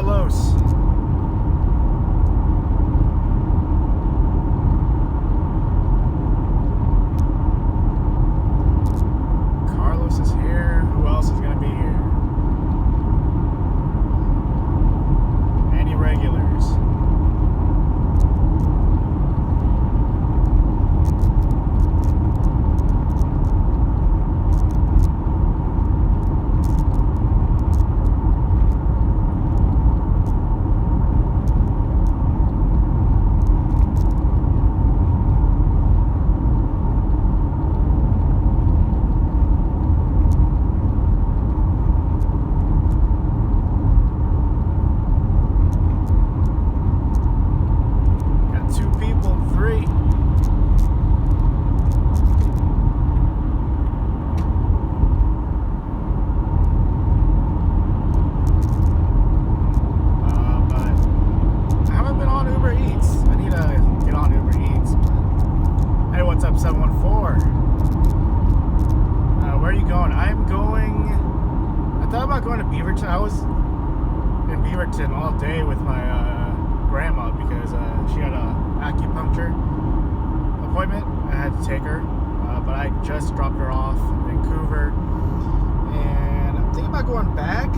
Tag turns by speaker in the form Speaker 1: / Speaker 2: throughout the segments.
Speaker 1: Carlos. Carlos is here. Who else is going to be here? Any regulars? I was in Beaverton all day with my grandma because she had a acupuncture appointment. I had to take her, but I just dropped her off in Vancouver, and I'm thinking about going back.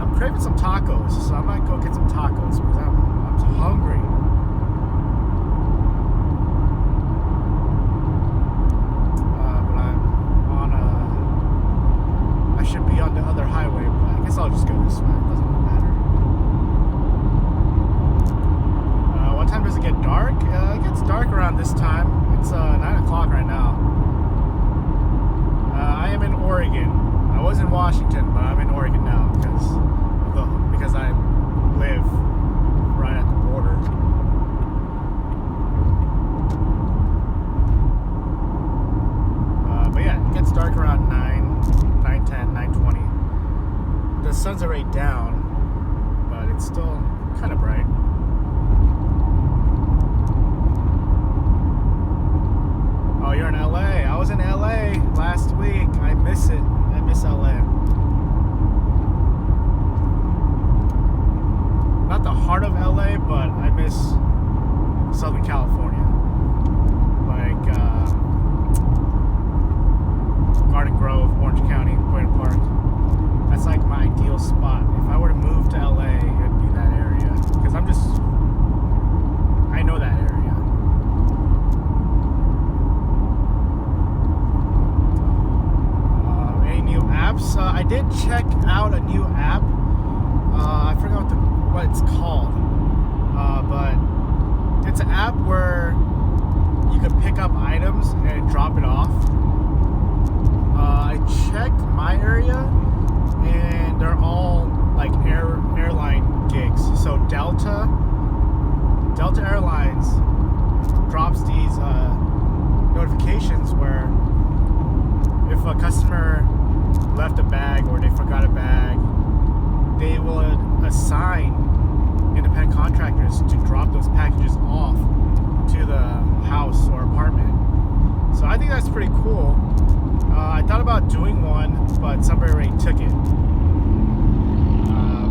Speaker 1: I'm craving some tacos, so I might go get some tacos because I'm hungry. Should be on the other highway, but I guess I'll just go this way. It doesn't really matter. What time does it get dark? It gets dark around this time. It's 9 o'clock right now. I am in Oregon. I was in Washington, but I'm in Oregon now because I live right at the border. But yeah, it gets dark around 9:10, 9:20. The sun's already down, but it's still kind of bright. Oh, you're in LA. I was in LA last week. I miss it. I miss LA. Not the heart of LA, but I miss Southern California. Like Garden Grove, Orange County, Boynton Park. That's like my ideal spot. If I were to move to LA, it'd be that area. Because I know that area. Any new apps? I did check out a new app. I forgot what it's called. But it's an app where you could pick up items and drop it off. I checked my area, and they're all like airline gigs. So Delta Airlines drops these notifications where if a customer left a bag or they forgot a bag, they would assign independent contractors to drop those packages off to the house or apartment. So I think that's pretty cool. I thought about doing one, but somebody already took it.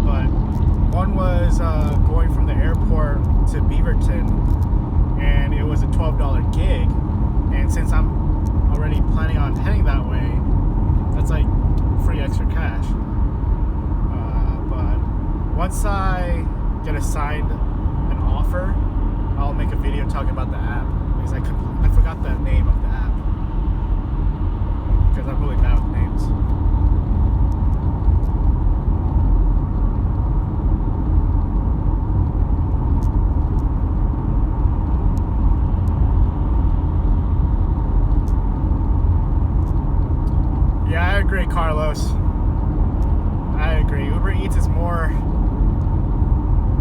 Speaker 1: But one was going from the airport to Beaverton, and it was a $12 gig. And since I'm already planning on heading that way, that's like free extra cash. But once I get assigned an offer, I'll make a video talking about the app because I forgot the name of the app. Because I'm really bad with names. Yeah, I agree, Carlos. I agree. UberEATS is more...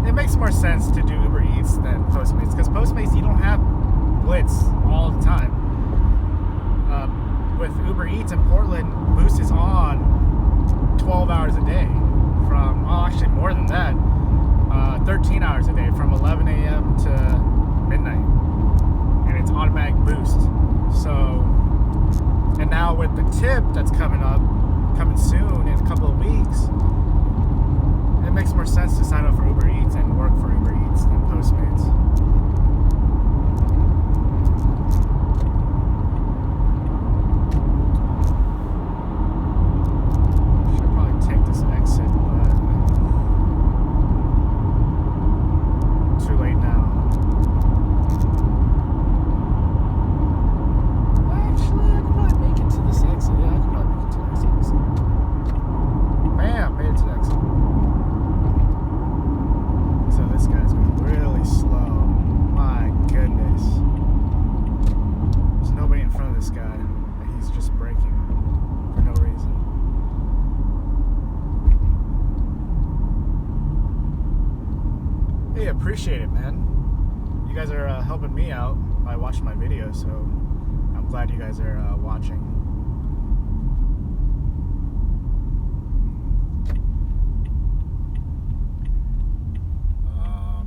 Speaker 1: It makes more sense to do UberEATS than Postmates. Because Postmates, you don't have blitz all the time. With UberEATS in Portland, Boost is on 12 hours a day from, actually more than that, 13 hours a day from 11 a.m. to midnight, and it's automatic Boost. So, and now with the tip that's coming soon in a couple of weeks, appreciate it, man. You guys are helping me out by watching my videos, so I'm glad you guys are watching.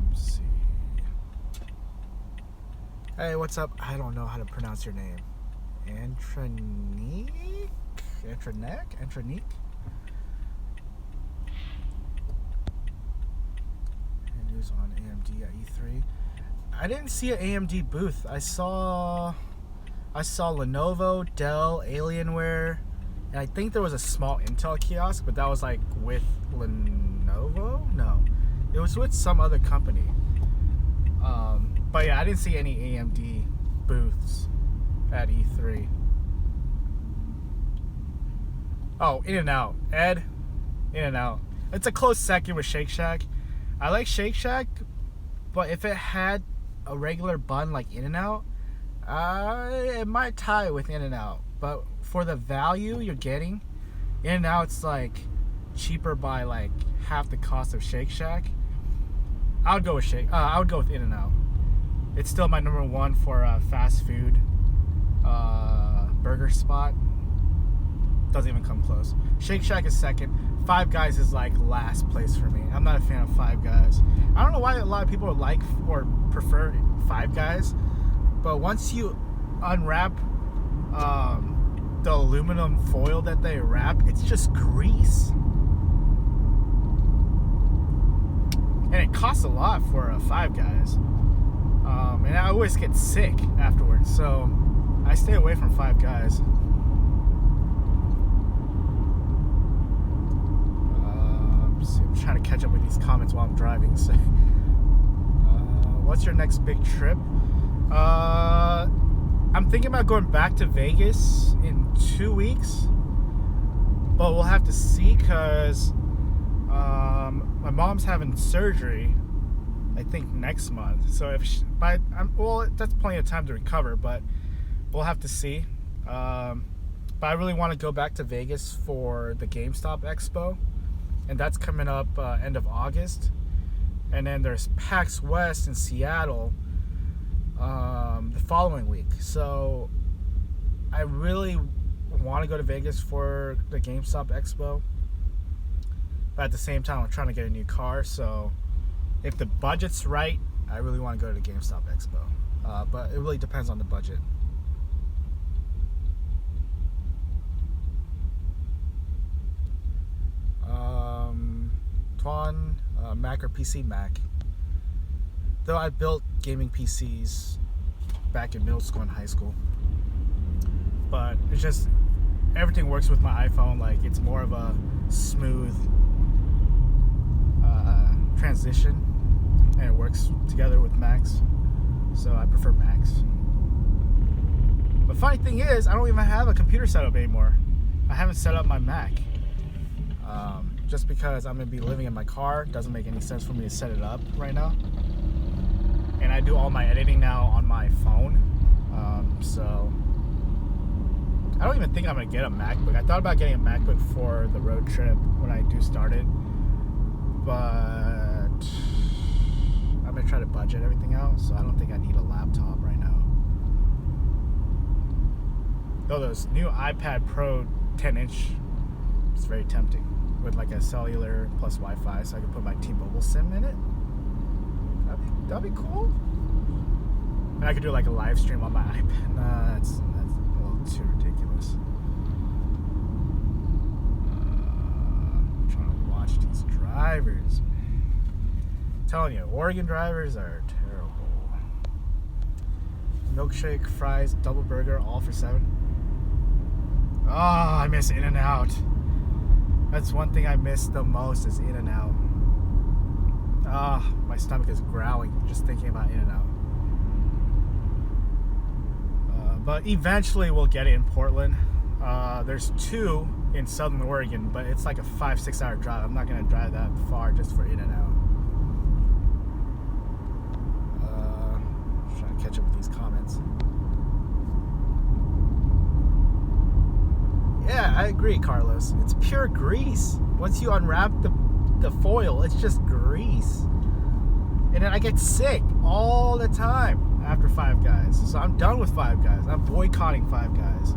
Speaker 1: Let's see. Hey, what's up? I don't know how to pronounce your name. Antronique? Antronique? News on AMD at E3. I didn't see an AMD booth. I saw Lenovo, Dell, Alienware, and I think there was a small Intel kiosk, but that was like with Lenovo? No. It was with some other company. But yeah, I didn't see any AMD booths at E3. Oh, In-N-Out. Ed, In-N-Out. It's a close second with Shake Shack. I like Shake Shack, but if it had a regular bun like In-N-Out, it might tie with In-N-Out. But for the value you're getting, In-N-Out's like cheaper by like half the cost of Shake Shack. I would go with In-N-Out. It's still my number one for fast food burger spot. Doesn't even come close. Shake Shack is second. Five Guys is like last place for me. I'm not a fan of Five Guys. I don't know why a lot of people like or prefer Five Guys, but once you unwrap the aluminum foil that they wrap, it's just grease. And it costs a lot for Five Guys. And I always get sick afterwards, so I stay away from Five Guys. I'm trying to catch up with these comments while I'm driving. So, what's your next big trip? I'm thinking about going back to Vegas in 2 weeks, but we'll have to see because my mom's having surgery, I think next month. So that's plenty of time to recover, but we'll have to see. But I really want to go back to Vegas for the GameStop Expo, and that's coming up end of August. And then there's PAX West in Seattle the following week. So I really want to go to Vegas for the GameStop Expo, but at the same time I'm trying to get a new car. So if the budget's right, I really want to go to the GameStop Expo, but it really depends on the budget. Tuan, Mac or PC? Mac. Though I built gaming PCs back in middle school and high school, but it's just everything works with my iPhone. Like, it's more of a smooth transition, and it works together with Macs, so I prefer Macs. The funny thing is, I don't even have a computer setup anymore. I haven't set up my Mac. Just because I'm going to be living in my car, doesn't make any sense for me to set it up right now. And I do all my editing now on my phone. So I don't even think I'm going to get a MacBook. I thought about getting a MacBook for the road trip when I do start it, but I'm going to try to budget everything out, so I don't think I need a laptop right now. Though those new iPad Pro 10-inch, it's very tempting, with like a cellular plus Wi-Fi, so I can put my T-Mobile SIM in it. That'd be cool. And I could do like a live stream on my iPad. Nah, that's a little too ridiculous. I'm trying to watch these drivers. I'm telling you, Oregon drivers are terrible. Milkshake, fries, double burger, all for $7. Oh, I miss In-N-Out. That's one thing I miss the most is In-N-Out. My stomach is growling just thinking about In-N-Out. But eventually we'll get it in Portland. There's two in Southern Oregon, but it's like a 5-6 hour drive. I'm not going to drive that far just for In-N-Out. Trying to catch up with these comments. Yeah, I agree, Carlos. It's pure grease. Once you unwrap the foil, it's just grease. And then I get sick all the time after Five Guys. So I'm done with Five Guys. I'm boycotting Five Guys.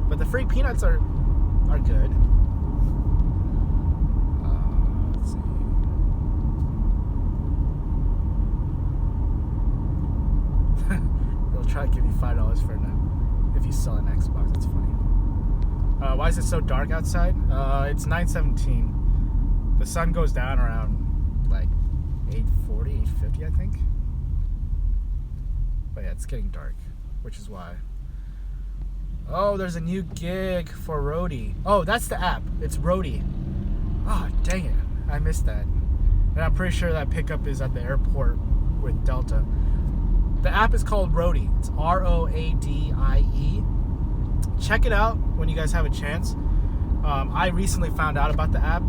Speaker 1: But the free peanuts are good. Let's see. They'll try to give you $5 for now if you sell an Xbox. That's funny. Why is it so dark outside? It's 9:17. The sun goes down around like 8:40, 8:50, I think. But yeah, it's getting dark, which is why. Oh, there's a new gig for Roadie. Oh, that's the app. It's Roadie. Oh, dang it. I missed that. And I'm pretty sure that pickup is at the airport with Delta. The app is called Roadie. It's ROADIE. Check it out when you guys have a chance. I recently found out about the app.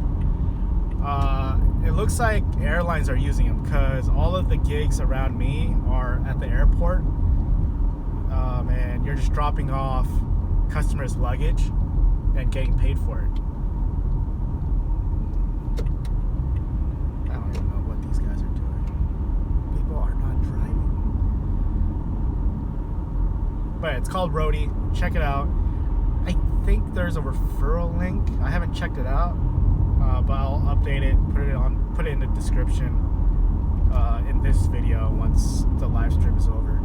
Speaker 1: It looks like airlines are using them because all of the gigs around me are at the airport. And you're just dropping off customers' luggage and getting paid for it. I don't even know what these guys are doing. People are not driving. But it's called Roadie. Check it out. I think there's a referral link. I haven't checked it out, but I'll update it, put it in the description in this video once the live stream is over.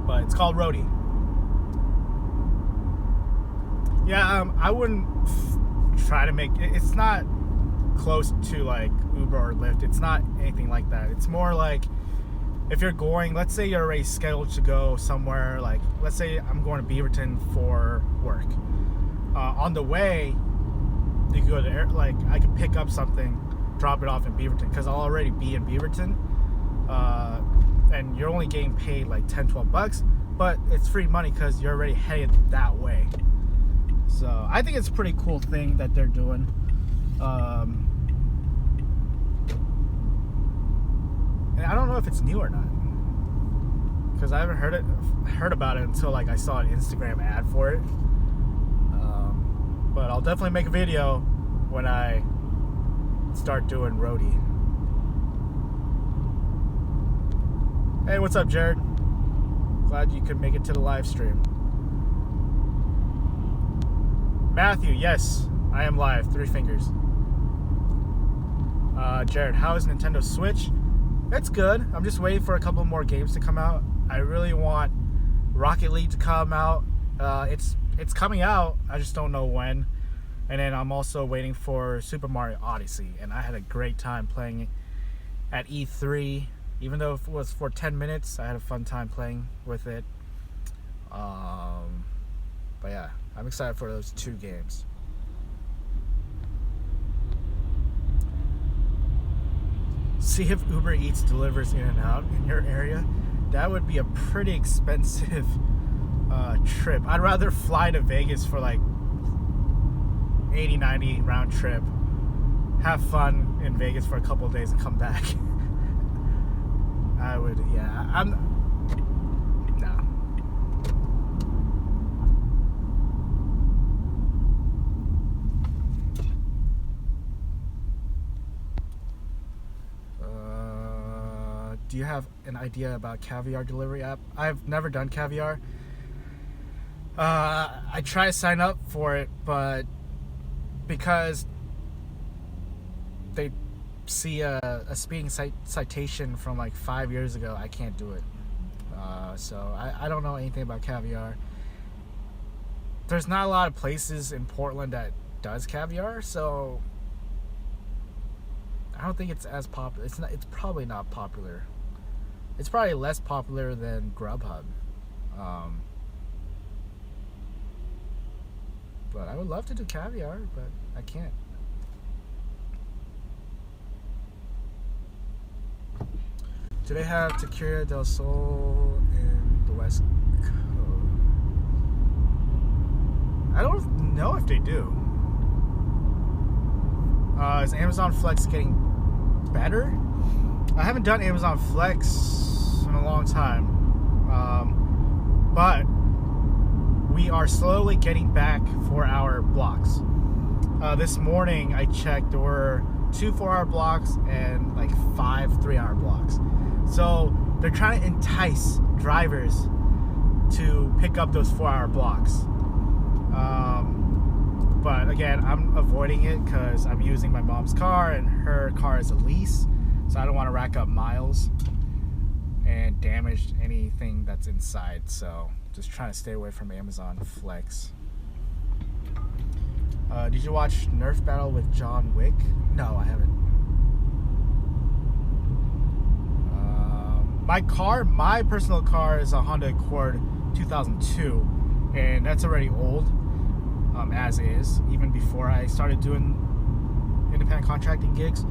Speaker 1: But it's called Roadie. Yeah, I wouldn't try to make it. It's not close to like Uber or Lyft. It's not anything like that. It's more like if you're going, let's say you're already scheduled to go somewhere, like let's say I'm going to Beaverton for work. On the way, you could go to like I could pick up something, drop it off in Beaverton because I'll already be in Beaverton. And you're only getting paid like $10-12, but it's free money because you're already headed that way. So I think it's a pretty cool thing that they're doing. And I don't know if it's new or not because I haven't heard about it until like I saw an Instagram ad for it. But I'll definitely make a video when I start doing Roadie. Hey, what's up, Jared? Glad you could make it to the live stream. Matthew, yes, I am live. 3 fingers. Jared, how is Nintendo Switch? It's good. I'm just waiting for a couple more games to come out. I really want Rocket League to come out. It's coming out. I just don't know when. And then I'm also waiting for Super Mario Odyssey. And I had a great time playing it at E3. Even though it was for 10 minutes, I had a fun time playing with it. But yeah, I'm excited for those 2 games. See if UberEATS delivers in and out in your area. That would be a pretty expensive trip. I'd rather fly to Vegas for like $80-90 round trip, have fun in Vegas for a couple of days and come back. I would, yeah. No. Do you have an idea about Caviar delivery app? I've never done Caviar. I try to sign up for it, but because they see a speeding citation from like 5 years ago, I can't do it. So I don't know anything about Caviar. There's not a lot of places in Portland that does Caviar, so I don't think it's as popular. It's probably not popular. It's probably less popular than Grubhub. But I would love to do Caviar, but I can't. Do they have Tequila del Sol in the West Coast? I don't know if they do. Is Amazon Flex getting better? I haven't done Amazon Flex in a long time. But we are slowly getting back for our blocks. This morning I checked, there were 2 4-hour blocks and like 5 3-hour blocks. So they're trying to entice drivers to pick up those 4-hour blocks. But again, I'm avoiding it because I'm using my mom's car and her car is a lease, so I don't want to rack up miles and damage anything that's inside. So just trying to stay away from Amazon Flex. Did you watch Nerf Battle with John Wick? No, I haven't. My personal car is a Honda Accord 2002, and that's already old, as is. Even before I started doing independent contracting gigs,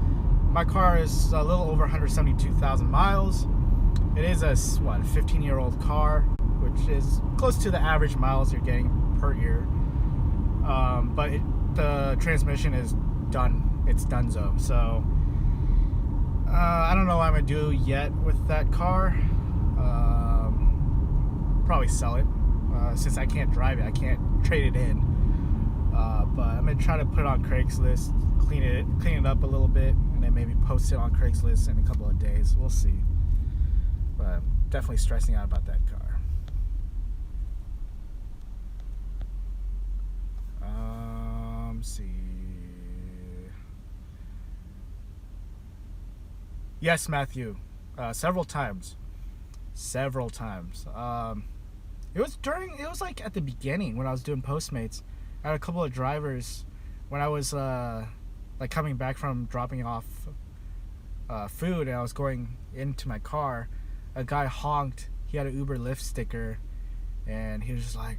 Speaker 1: my car is a little over 172,000 miles. It is a 15-year-old car, which is close to the average miles you're getting per year. But the transmission is done. It's donezo. So I don't know what I'm gonna do yet with that car. Probably sell it. Since I can't drive it, I can't trade it in. But I'm gonna try to put it on Craigslist, clean it up a little bit, and then maybe post it on Craigslist in a couple of days. We'll see. But I'm definitely stressing out about that car. Let's see. Yes, Matthew. Several times. It was like at the beginning when I was doing Postmates. I had a couple of drivers when I was like coming back from dropping off food, and I was going into my car. A guy honked. He had an Uber Lyft sticker, and he was just like,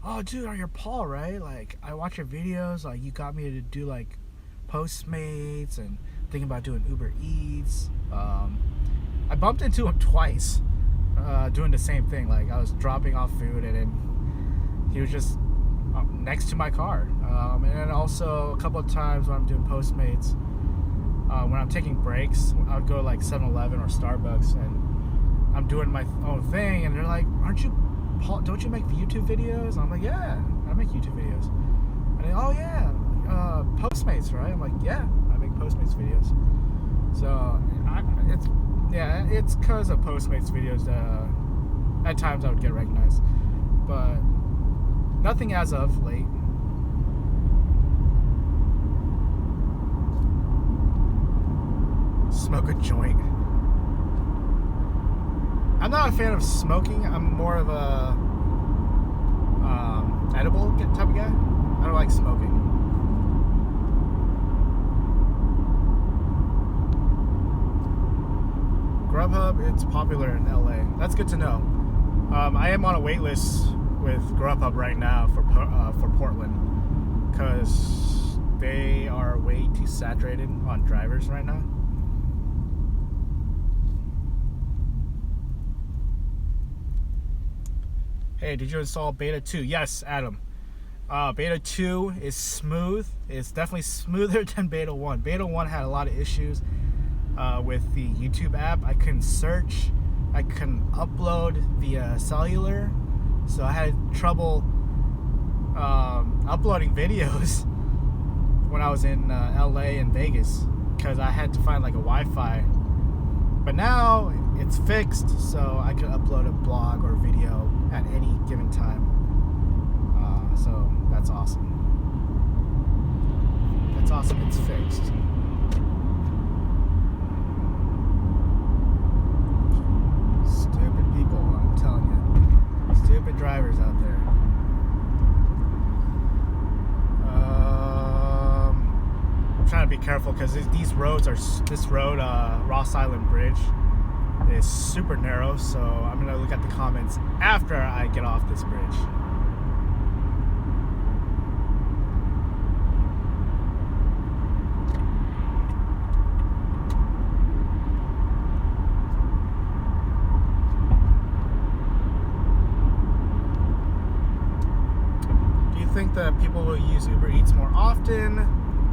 Speaker 1: "Oh, dude, you're Paul, right? Like, I watch your videos. Like, you got me to do like Postmates and thinking about doing UberEATS." I bumped into him twice, doing the same thing. Like, I was dropping off food, and then he was just next to my car. And then also a couple of times when I'm doing Postmates, when I'm taking breaks, I would go to like 7-Eleven or Starbucks, and I'm doing my own thing, and they're like, "Aren't you Paul? Don't you make YouTube videos?" And I'm like, "Yeah, I make YouTube videos." And they, "Oh yeah, Postmates, right?" I'm like, "Yeah, I make Postmates videos." So it's because of Postmates videos that at times I would get recognized, but nothing as of late. Smoke a joint. I'm not a fan of smoking. I'm more of a edible type of guy. I don't like smoking. Grubhub, it's popular in LA. That's good to know. I am on a wait list with Grubhub right now for Portland because they are way too saturated on drivers right now. Hey, did you install Beta 2? Yes, Adam. Beta 2 is smooth. It's definitely smoother than Beta 1. Beta 1 had a lot of issues with the YouTube app. I couldn't search. I couldn't upload via cellular. So I had trouble uploading videos when I was in LA and Vegas because I had to find like a Wi-Fi. But now it's fixed, so I can upload a blog or video at any given time. So that's awesome. That's awesome. It's fixed. Stupid people, I'm telling you. Stupid drivers out there. I'm trying to be careful because these roads are. This road, Ross Island Bridge, is super narrow. So I'm gonna look at the comments after I get off this bridge. Do you think that people will use UberEATS more often?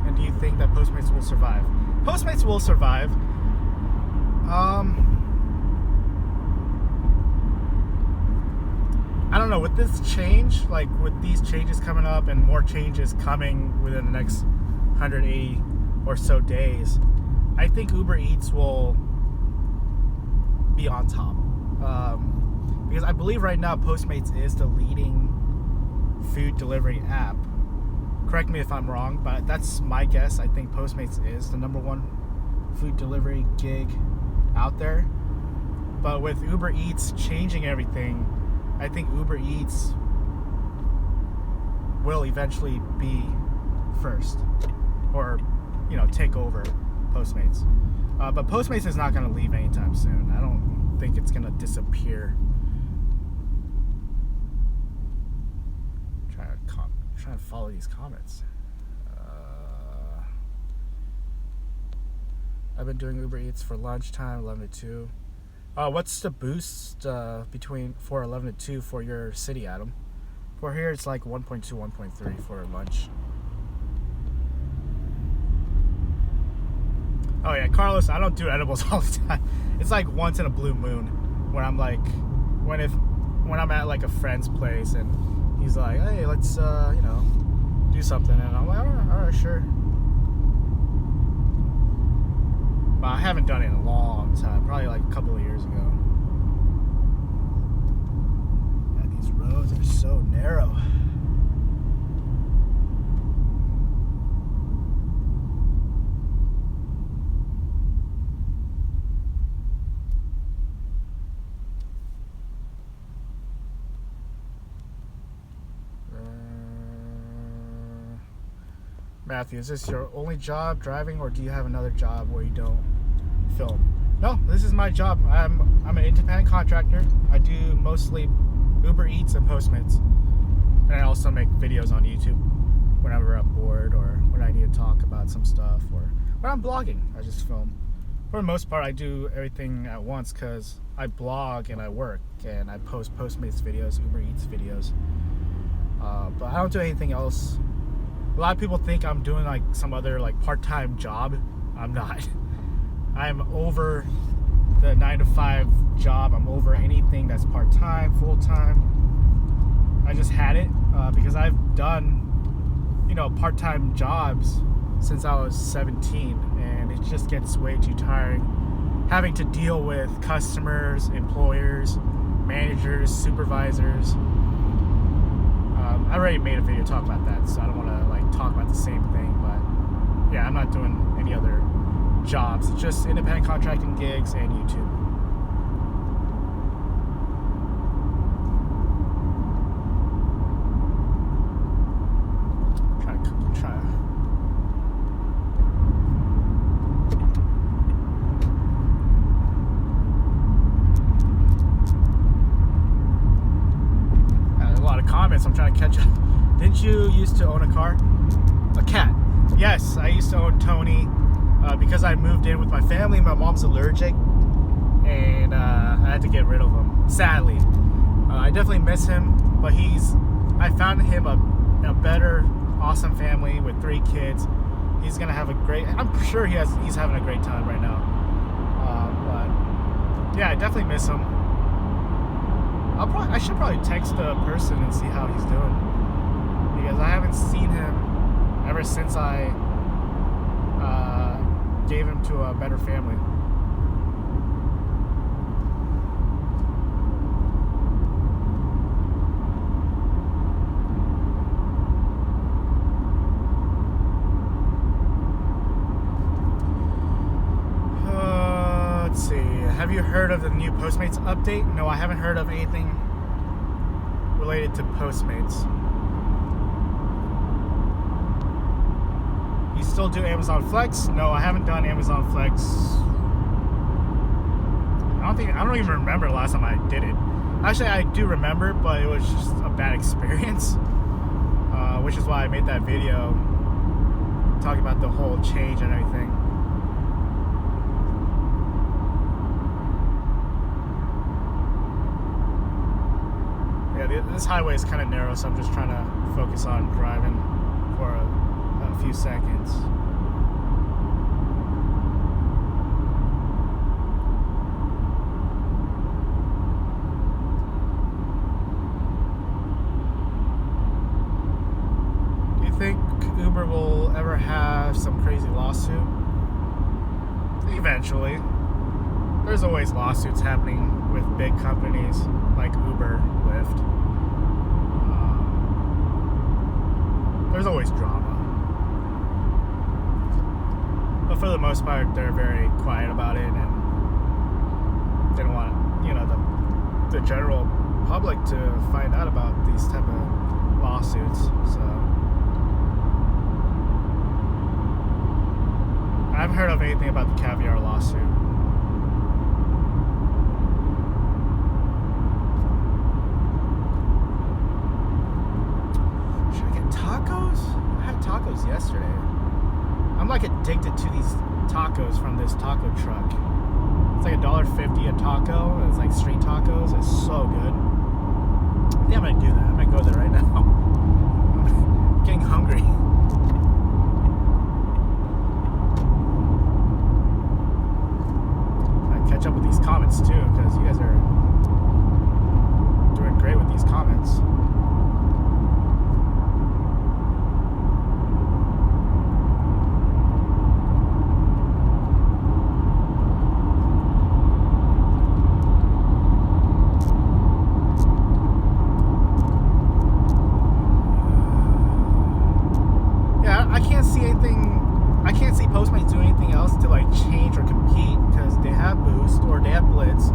Speaker 1: And do you think that Postmates will survive? Postmates will survive. I don't know, with this change, like with these changes coming up and more changes coming within the next 180 or so days, I think Uber Eats will be on top. Because I believe right now Postmates is the leading food delivery app. Correct me if I'm wrong, but that's my guess. I think Postmates is the number one food delivery gig out there. But with Uber Eats changing everything, I think Uber Eats will eventually be first, or take over Postmates. But Postmates is not going to leave anytime soon. I don't think it's going to disappear. Trying to follow these comments. I've been doing Uber Eats for lunchtime, 11 to 2. What's the boost for 11 to 2 for your city, Adam? For here, it's like 1.2, 1.3 for lunch. Oh yeah, Carlos, I don't do edibles all the time. It's like once in a blue moon when I'm like, when I'm at like a friend's place and he's like, hey, let's do something, and I'm like, all right, sure. But I haven't done it in a long time, probably like a couple of years ago. Yeah, these roads are so narrow. Matthew, is this your only job driving, or do you have another job where you don't film? No, this is my job. I'm an independent contractor. I do mostly Uber Eats and Postmates, and I also make videos on YouTube whenever I'm bored or when I need to talk about some stuff, or when I'm blogging. I just film. For the most part, I do everything at once because I blog and I work and I post Postmates videos, Uber Eats videos, but I don't do anything else. A lot of people think I'm doing like some other like part-time job. I'm not. I'm over the 9-to-5 job. I'm over anything that's part-time, full-time. I just had it because I've done, part-time jobs since I was 17, and it just gets way too tiring. Having to deal with customers, employers, managers, supervisors. I already made a video talk about that, so I don't want to talk about the same thing, but yeah, I'm not doing any other jobs, just independent contracting gigs and YouTube. Try. A lot of comments. I'm trying to catch up. Didn't you used to own a car? A cat. Yes, I used to own Tony because I moved in with my family. My mom's allergic, and I had to get rid of him, sadly. I definitely miss him, but I found him a better, awesome family with 3 kids. He's gonna have I'm sure he's having a great time right now. But yeah, I definitely miss him. I should probably text the person and see how he's doing, because I haven't seen him ever since I gave him to a better family. Let's see. Have you heard of the new Postmates update? No, I haven't heard of anything related to Postmates. You still do Amazon Flex? No, I haven't done Amazon Flex. I don't even remember the last time I did it. Actually, I do remember, but it was just a bad experience, which is why I made that video talking about the whole change and everything. Yeah, this highway is kind of narrow, so I'm just trying to focus on driving for a few seconds. Do you think Uber will ever have some crazy lawsuit? eventually. There's always lawsuits happening with big companies like Uber, Lyft. There's always drama. But for the most part, they're very quiet about it, and they don't want, the general public to find out about these type of lawsuits. So I haven't heard of anything about the caviar lawsuit. Should I get tacos? I had tacos yesterday. I'm like addicted to these tacos from this taco truck. It's like $1.50 a taco. It's like street tacos. It's so good. Yeah, I'm gonna do that. I'm gonna go there right now. I'm getting hungry. I catch up with these comments too, because you guys are doing great with these comments. Postmates do anything else to like change or compete, because they have Boost or they have Blitz,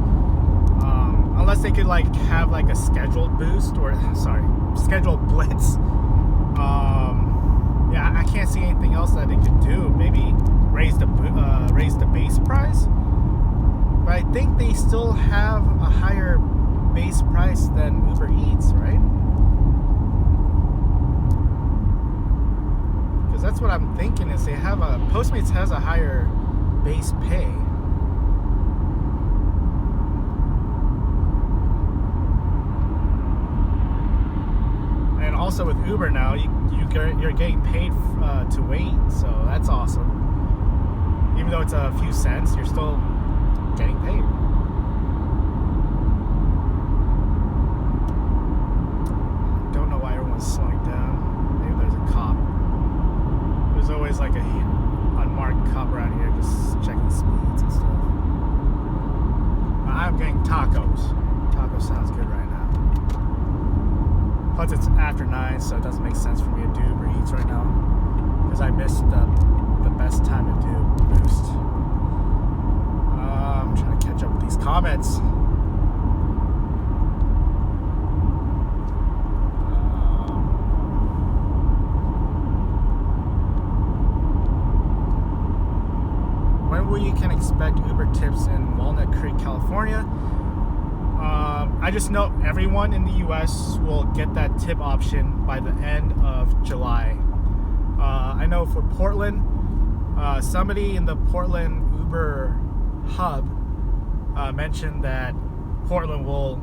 Speaker 1: unless they could like have like a scheduled Boost or scheduled Blitz. Yeah, I can't see anything else that they could do. Maybe raise the base price, but I think they still have a higher base price than UberEATS, right? That's what I'm thinking, is they have Postmates has a higher base pay. And also with Uber now, you're getting paid to wait, so that's awesome. Even though it's a few cents, you're still getting paid. Don't know why everyone's slowing down. Maybe there's a cop. There's always like a unmarked cop around here just checking speeds and stuff. I'm getting tacos. Taco sounds good right now. Plus it's after 9, so it doesn't make sense for me to do UberEATS right now, because I missed the best time to do Boost. I'm trying to catch up with these comments. You can expect Uber tips in Walnut Creek, California. I just know everyone in the US will get that tip option by the end of July. I know for Portland, somebody in the Portland Uber hub mentioned that Portland will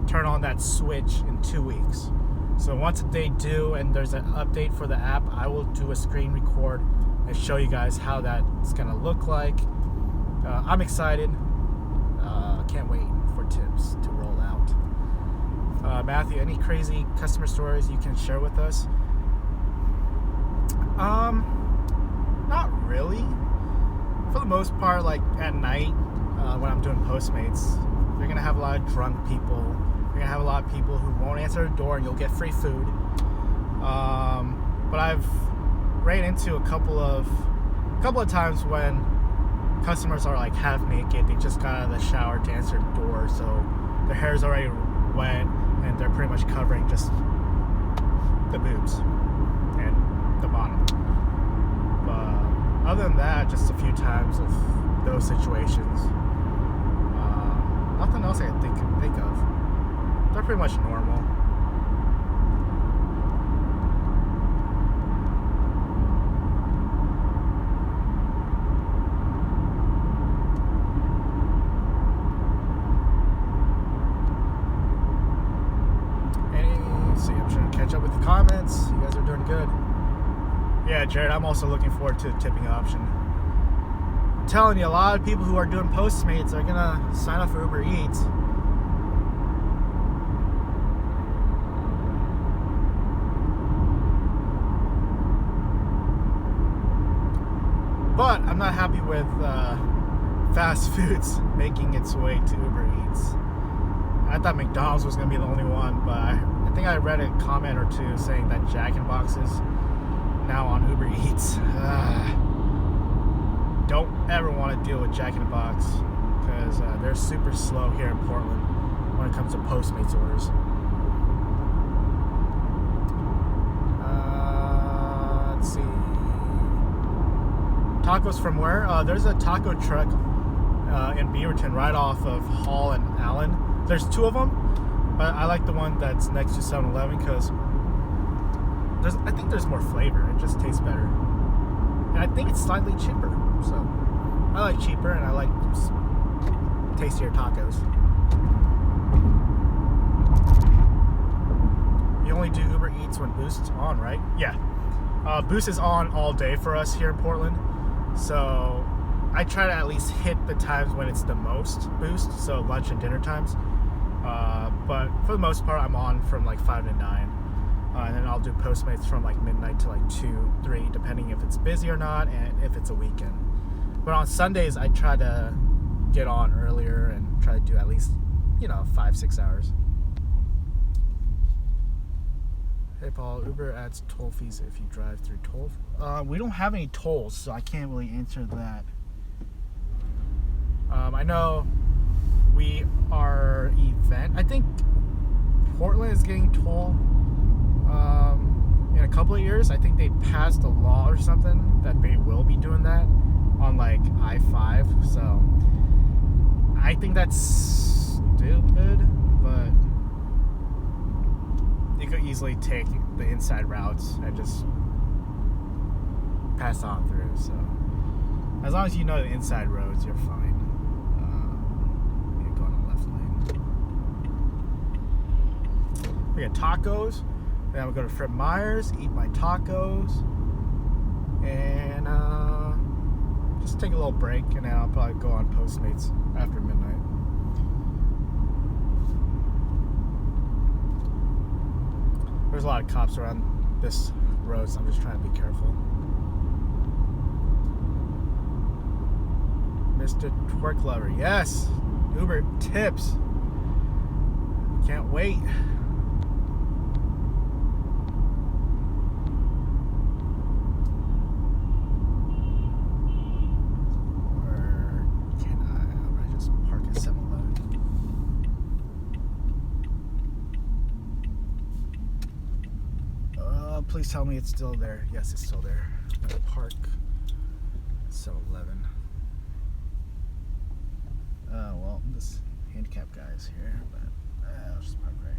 Speaker 1: turn on that switch in 2 weeks. So once they do and there's an update for the app, I will do a screen record and show you guys how that's gonna look like. I'm excited. Can't wait for tips to roll out. Matthew, any crazy customer stories you can share with us? Not really. For the most part, like at night, when I'm doing Postmates, you're gonna have a lot of drunk people. You're gonna have a lot of people who won't answer the door, and you'll get free food. But I've ran into a couple of times when customers are like half naked. They just got out of the shower to answer the door, so their hair's already wet and they're pretty much covering just the boobs and the bottom. But other than that, just a few times of those situations. Nothing else I can think of. They're pretty much normal. Comments, you guys are doing good. Yeah, Jared, I'm also looking forward to the tipping option. I'm telling you, a lot of people who are doing Postmates are gonna sign up for UberEATS. But I'm I'm not happy with fast foods making its way to UberEATS. I thought McDonald's was going to be the only one, but I think I read a comment or two saying that Jack in the Box is now on UberEATS. Don't ever want to deal with Jack in the Box because they're super slow here in Portland when it comes to Postmates orders. Let's see. Tacos from where? There's a taco truck in Beaverton right off of Hall and Allen. There's two of them, but I like the one that's next to 7-Eleven because I think there's more flavor. It just tastes better. And I think it's slightly cheaper. So I like cheaper and I like tastier tacos. You only do UberEATS when Boost's on, right? Yeah. Boost is on all day for us here in Portland. So I try to at least hit the times when it's the most Boost, so lunch and dinner times. But for the most part, I'm on from like 5 to 9. And then I'll do Postmates from like midnight to like 2, 3, depending if it's busy or not and if it's a weekend. But on Sundays, I try to get on earlier and try to do at least, 5-6 hours. Hey Paul, Uber adds toll fees if you drive through toll. We don't have any tolls, so I can't really answer that. I know we are I think Portland is getting toll in a couple of years. I think they passed a law or something that they will be doing that on like I-5. So I think that's stupid, but you could easily take the inside routes and just pass on through. So as long as you know the inside roads, you're fine. You go on the left lane. We got tacos. Then I'm gonna go to Fred Meyer's, eat my tacos, and just take a little break, and then I'll probably go on Postmates after midnight. There's a lot of cops around this road, so I'm just trying to be careful. Mr. Twerk Lover, yes! Uber tips. Can't wait. Where can I just park at 7-Eleven? Please tell me it's still there. Yes, it's still there. I'm gonna park at 7-Eleven. Well, this handicap guy is here, but I'll just park right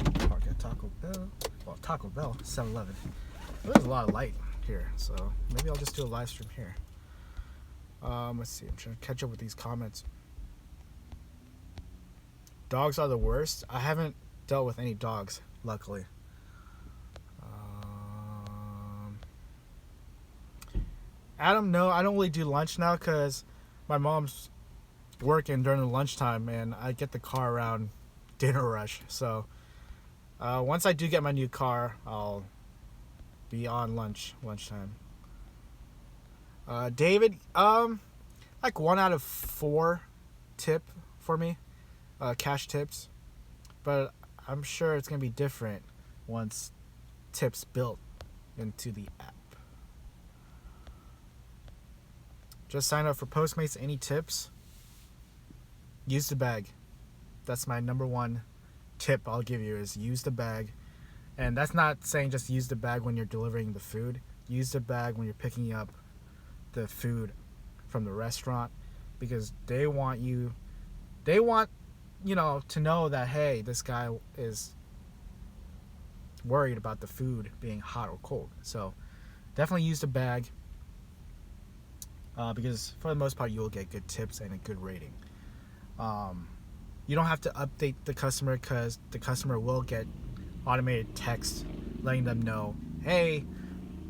Speaker 1: here. Park at Taco Bell. Well, Taco Bell, 7-Eleven. There's a lot of light here, so maybe I'll just do a live stream here. Let's see. I'm trying to catch up with these comments. Dogs are the worst. I haven't dealt with any dogs, luckily. Adam, no, I don't really do lunch now because my mom's working during the lunchtime and I get the car around dinner rush. So once I do get my new car, I'll be on lunchtime. David, like 1 out of 4 tip for me, cash tips, but I'm sure it's gonna be different once tips built into the app. Just sign up for Postmates. Any tips? Use the bag. That's my number one tip I'll give you, is use the bag. And that's not saying just use the bag when you're delivering the food. Use the bag when you're picking up the food from the restaurant, because they want to know that, hey, this guy is worried about the food being hot or cold. So definitely use the bag. Because for the most part, you will get good tips and a good rating. You don't have to update the customer because the customer will get automated text letting them know, hey,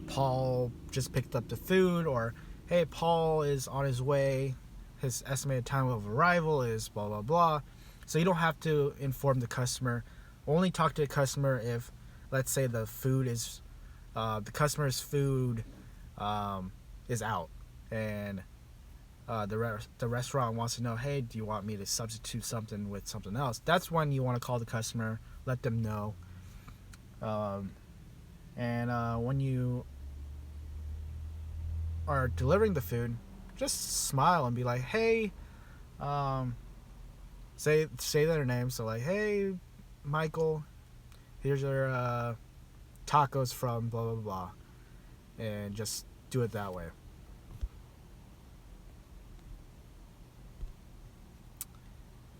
Speaker 1: Paul just picked up the food, or hey, Paul is on his way. His estimated time of arrival is blah, blah, blah. So you don't have to inform the customer. Only talk to the customer if let's say the food is, the customer's food is out, and the restaurant wants to know, hey, do you want me to substitute something with something else? That's when you want to call the customer, let them know. And when you are delivering the food, just smile and be like, hey, say their name. So like, hey, Michael, here's your tacos from blah blah blah, and just do it that way.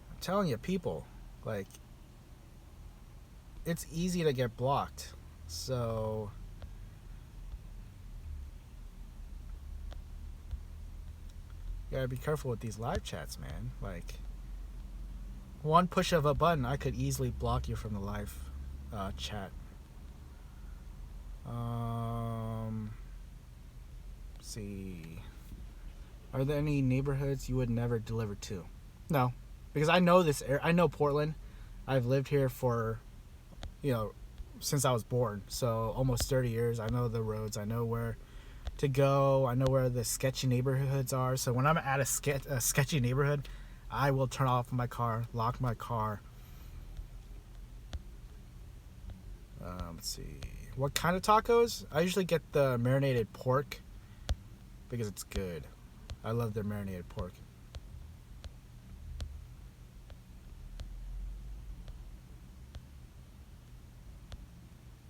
Speaker 1: I'm telling you, people, like, it's easy to get blocked, so you gotta be careful with these live chats, man. Like, one push of a button, I could easily block you from the live chat. Let's see. Are there any neighborhoods you would never deliver to? No, because I know this. I know Portland. I've lived here for, since I was born. So almost 30 years. I know the roads. I know where to go. I know where the sketchy neighborhoods are. So when I'm at a sketchy neighborhood, I will turn off my car, lock my car. Let's see. What kind of tacos? I usually get the marinated pork because it's good. I love their marinated pork.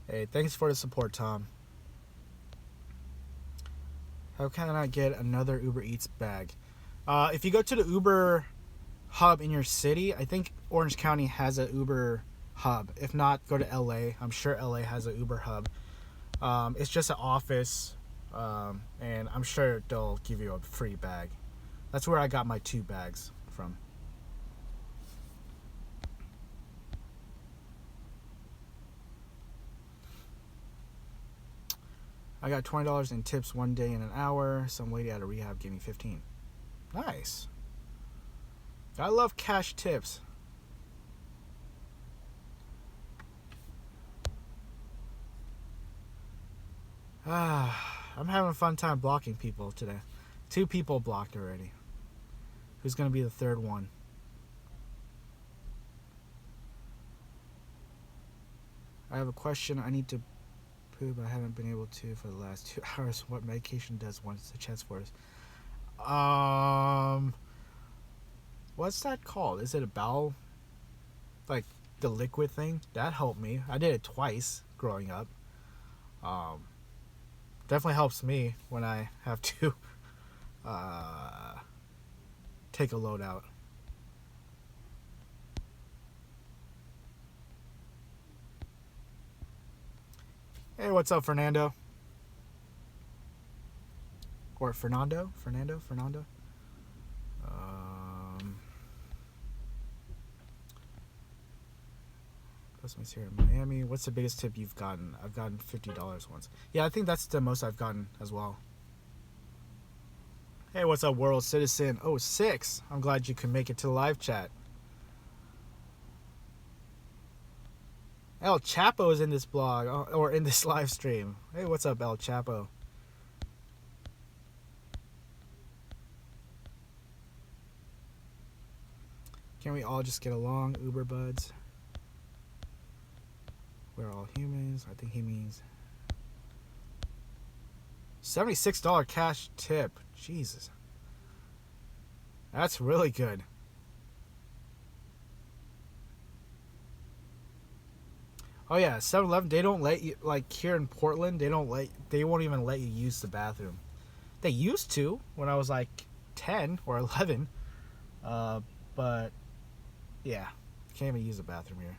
Speaker 1: Hey, thanks for the support, Tom. How can I get another UberEATS bag? If you go to the Uber hub in your city, I think Orange County has an Uber hub. If not, go to LA. I'm sure LA has an Uber hub. It's just an office, and I'm sure they'll give you a free bag. That's where I got my 2 bags from. I got $20 in tips one day in an hour. Some lady at a rehab gave me 15. Nice. I love cash tips. I'm having a fun time blocking people today. 2 people blocked already. Who's going to be the 3rd one? I have a question. I need to poop. I haven't been able to for the last 2 hours. What medication does one the chest for us? What's that called? Is it a bowel, like the liquid thing? That helped me. I did it twice growing up. Definitely helps me when I have to take a load out. Hey, what's up, Fernando? Or Fernando? Customers here in Miami. What's the biggest tip you've gotten? I've gotten $50 once. Yeah, I think that's the most I've gotten as well. Hey, what's up, World Citizen 06? I'm glad you can make it to the live chat. El Chapo is in this blog, or in this live stream. Hey, what's up, El Chapo? Can we all just get along, Uber buds? We're all humans. I think he means $76 cash tip. Jesus. That's really good. Oh yeah, 7-Eleven, they don't let you, like here in Portland, they won't even let you use the bathroom. They used to when I was like 10 or 11. But yeah, can't even use the bathroom here.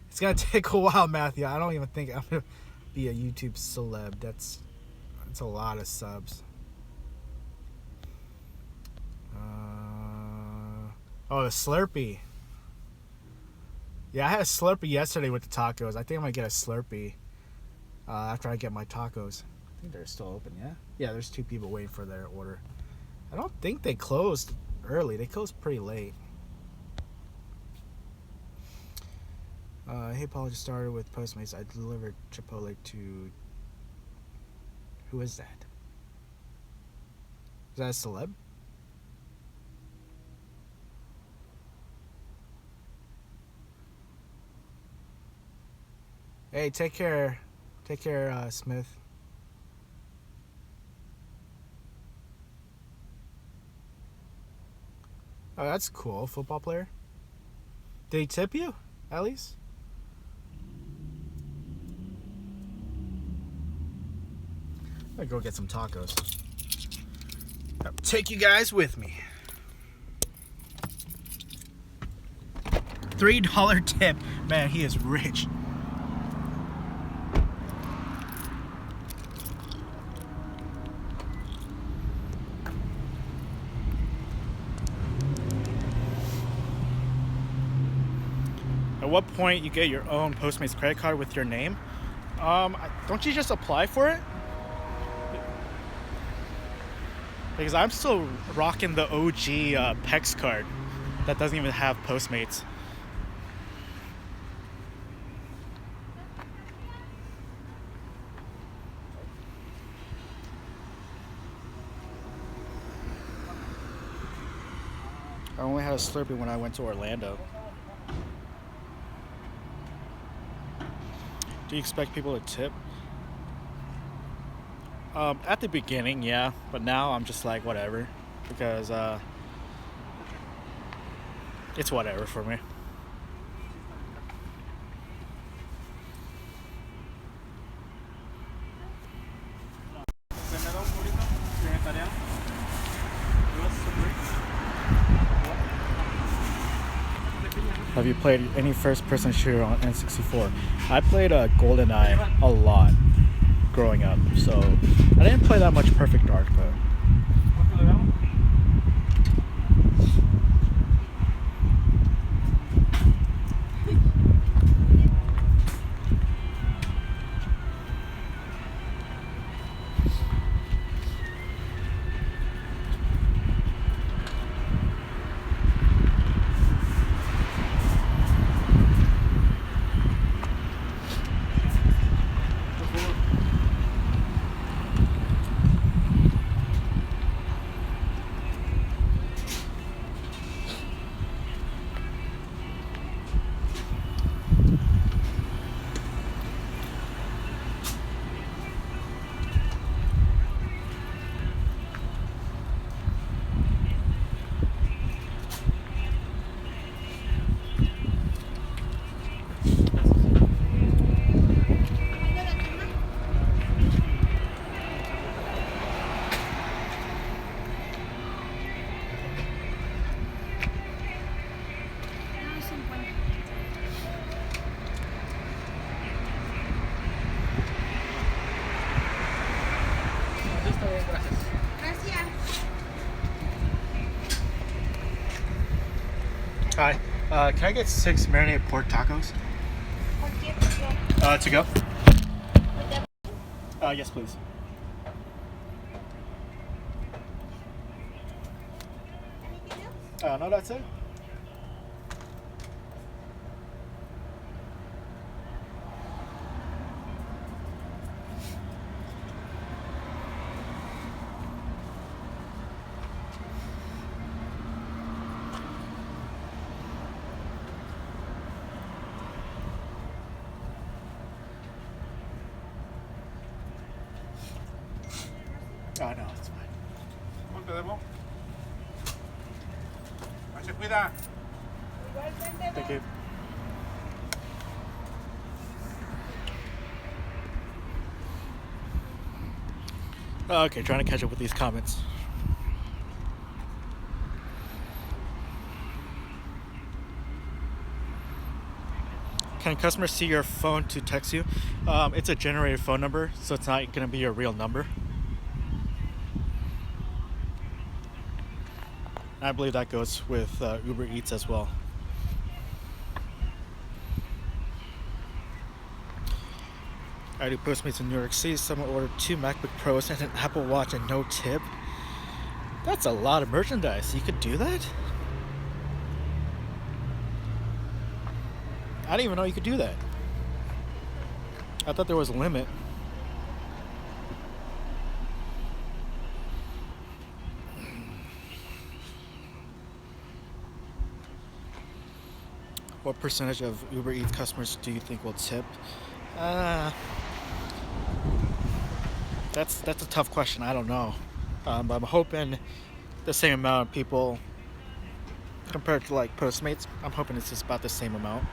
Speaker 1: It's gonna take a while, Matthew. I don't even think I'm gonna be a YouTube celeb. That's a lot of subs. Oh, the Slurpee. Yeah, I had a Slurpee yesterday with the tacos. I think I'm gonna get a Slurpee after I get my tacos. I think they're still open, yeah? Yeah, there's 2 people waiting for their order. I don't think they closed early. They closed pretty late. Hey, Paul, just started with Postmates. I delivered Chipotle to... Who is that? Is that a celeb? Hey, take care. Take care, Smith. Oh, that's cool. Football player. Did he tip you, at least? I'm gonna go get some tacos. I'll take you guys with me. $3 tip. Man, he is rich. At what point you get your own Postmates credit card with your name? Don't you just apply for it? Because I'm still rocking the OG PEX card that doesn't even have Postmates. I only had a Slurpee when I went to Orlando. Do you expect people to tip? At the beginning, yeah, but now I'm just like, whatever, because it's whatever for me. Have you played any first-person shooter on N64? I played GoldenEye a lot growing up, so I didn't play that much Perfect Dark, but Hi, can I get 6 marinated pork tacos? To go? Yes, please. No, that's it. Oh, no, it's fine.
Speaker 2: ¿Cuánto debo? Se cuida.
Speaker 1: Thank you. Okay, trying to catch up with these comments. Can customers see your phone to text you? It's a generated phone number, so it's not going to be your real number. I believe that goes with UberEATS as well.
Speaker 3: I do Postmates in New York City. Someone ordered 2 MacBook Pros and an Apple Watch and no tip. That's a lot of merchandise. You could do that? I didn't even know you could do that. I thought there was a limit. What percentage of Uber Eats customers do you think will tip? That's a tough question. I don't know. But I'm hoping the same amount of people compared to like Postmates. I'm hoping it's just about the same amount.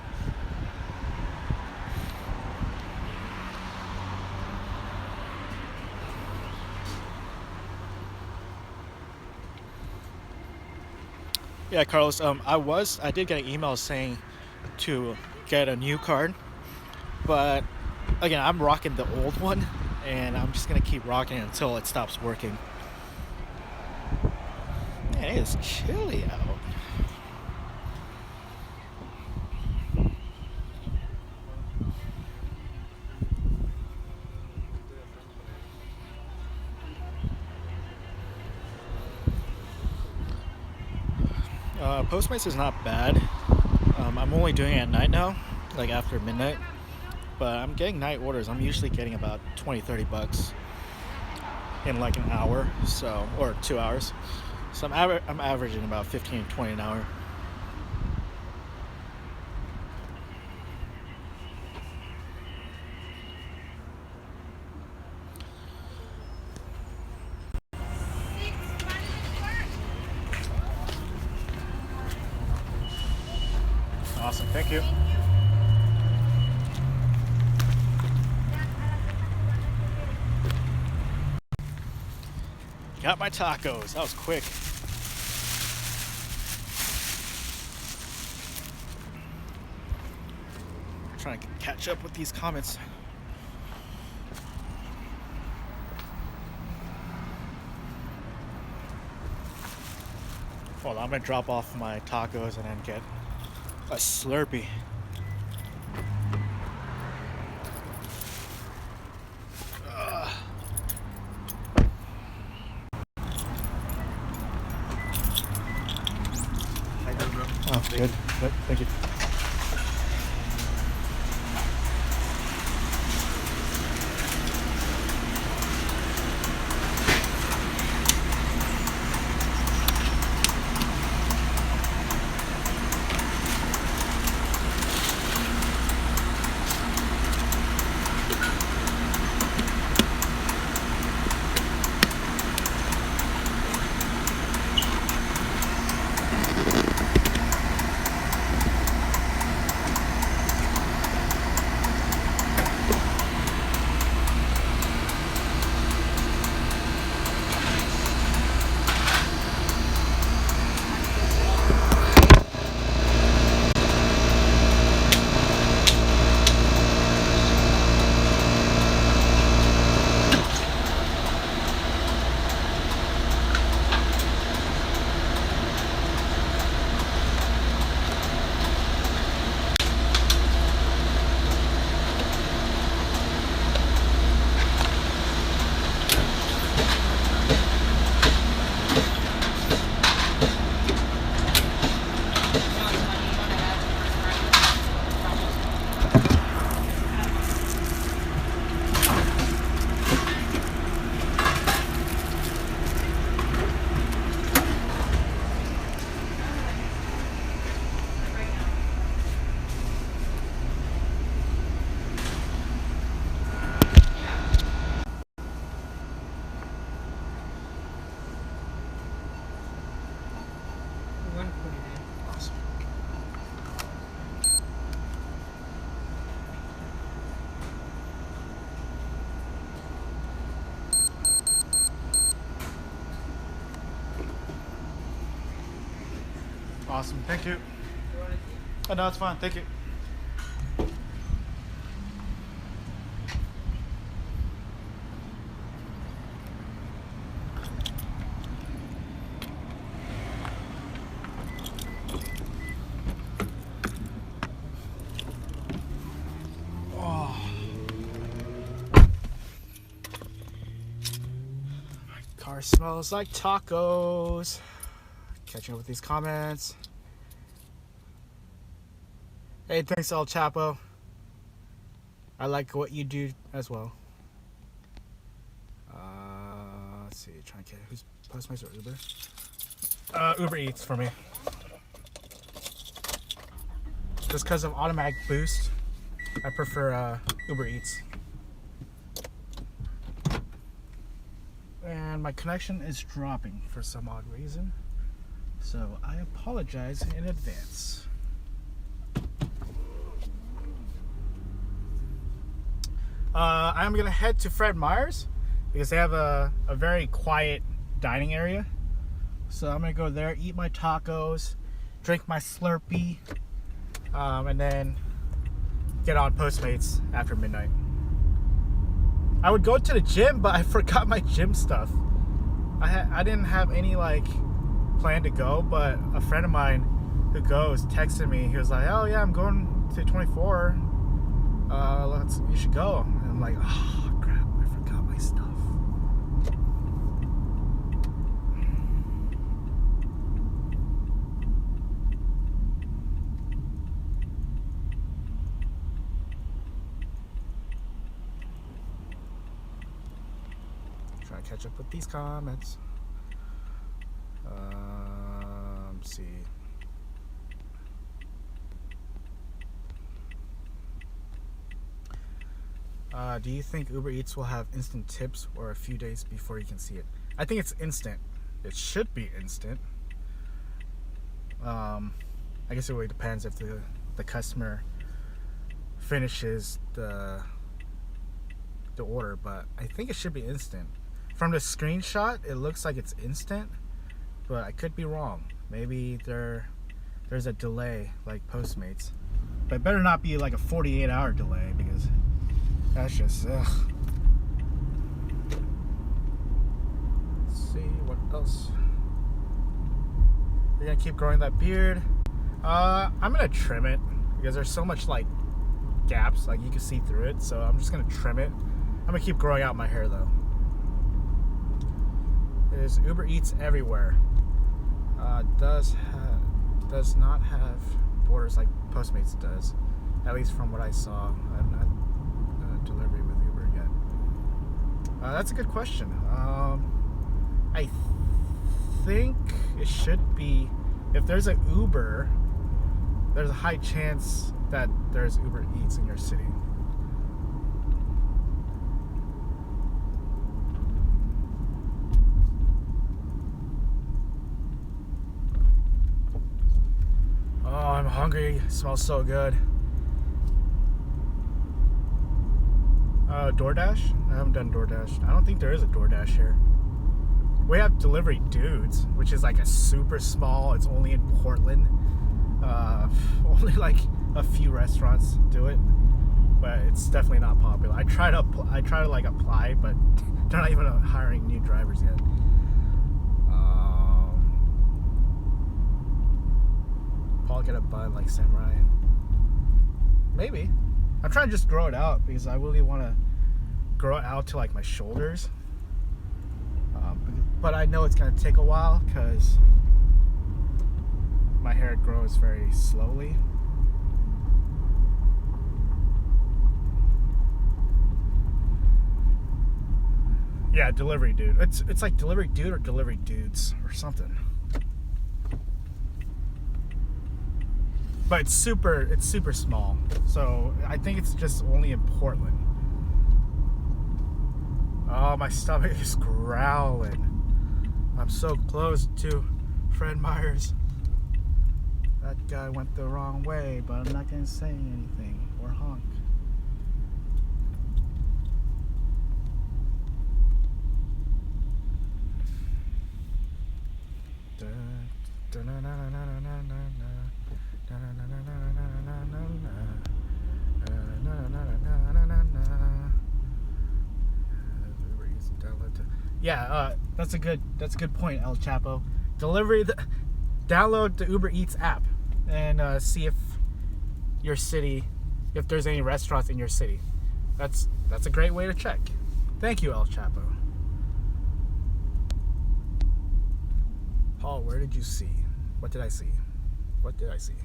Speaker 3: Yeah, Carlos. I did get an email saying to get a new card, but again, I'm rocking the old one, and I'm just gonna keep rocking it until it stops working. Man, it is chilly out. Postmates is not bad. I'm only doing it at night now, like after midnight. But I'm getting night orders. I'm usually getting about $20-30 in like an hour, so, or 2 hours. So I'm averaging about 15-20 an hour. Awesome, thank you. Got my tacos. That was quick. I'm trying to catch up with these comments. Hold on, I'm gonna drop off my tacos and then get a Slurpee. Oh, good. Thank you. Awesome, thank you. Oh, no, it's fine, thank you.
Speaker 1: smells like tacos. Catching up with these comments. Hey, thanks El Chapo. I like what you do as well. Let's see, trying to get who's Postmates or Uber? Uber Eats for me. Just because of automatic boost, I prefer Uber Eats. And my connection is dropping for some odd reason, so I apologize in advance. I'm gonna head to Fred Meyer's because they have a very quiet dining area. So I'm gonna go there, eat my tacos, drink my Slurpee, and then get on Postmates after midnight. I would go to the gym, but I forgot my gym stuff. I didn't have any like plan to go, but a friend of mine who goes texted me. He was like, "Oh yeah, I'm going to 24. You should go." And I'm like, "Oh crap, I forgot my stuff." Trying to catch up with these comments. Let's see. Do you think Uber Eats will have instant tips or a few days before you can see it? I think it's instant. It should be instant. I guess it really depends if the customer finishes the order, but I think it should be instant. From the screenshot, it looks like it's instant, but I could be wrong. Maybe there's a delay like Postmates, but it better not be like a 48-hour delay because that's just ugh. Let's see what else. You're gonna keep growing that beard. I'm gonna trim it because there's so much like gaps, like you can see through it. So I'm just gonna trim it. I'm gonna keep growing out my hair though. There's Uber Eats everywhere. Does not have borders like Postmates does, at least from what I saw. I'm not delivery with Uber yet. That's a good question. I think it should be, if there's an Uber, there's a high chance that there's Uber Eats in your city. Oh, I'm hungry. It smells so good. DoorDash? I haven't done DoorDash. I don't think there is a DoorDash here. We have Delivery Dudes, which is like a super small. It's only in Portland. Only like a few restaurants do it, but it's definitely not popular. I try to like apply, but they're not even hiring new drivers yet. Paul get a bun like Samurai. Maybe. I'm trying to just grow it out because I really want to grow it out to like my shoulders. But I know it's going to take a while because my hair grows very slowly. Yeah, Delivery Dude. It's like Delivery Dude or Delivery Dudes or something. But it's super small. So I think it's just only in Portland. Oh, my stomach is growling. I'm so close to Fred Meyer's. That guy went the wrong way, but I'm not gonna say anything or honk. Yeah, that's a good point, El Chapo. Download the Uber Eats app and see if there's any restaurants in your city. That's a great way to check. Thank you, El Chapo. Paul, where did you see? What did I see? What did I see?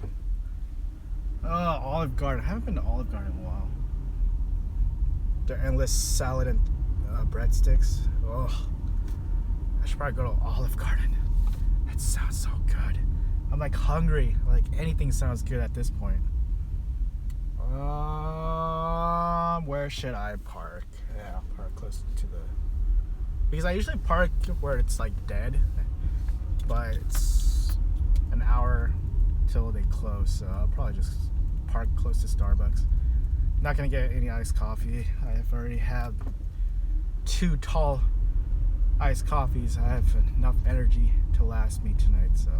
Speaker 1: Olive Garden. I haven't been to Olive Garden in a while. Their endless salad and breadsticks. Oh, I should probably go to Olive Garden. That sounds so good. I'm like hungry. Like anything sounds good at this point. Where should I park? Yeah, I'll park close to the... Because I usually park where it's like dead, but it's an hour till they close, so I'll probably just park close to Starbucks. Not gonna get any iced coffee. I've already had 2 tall iced coffees. I have enough energy to last me tonight, so.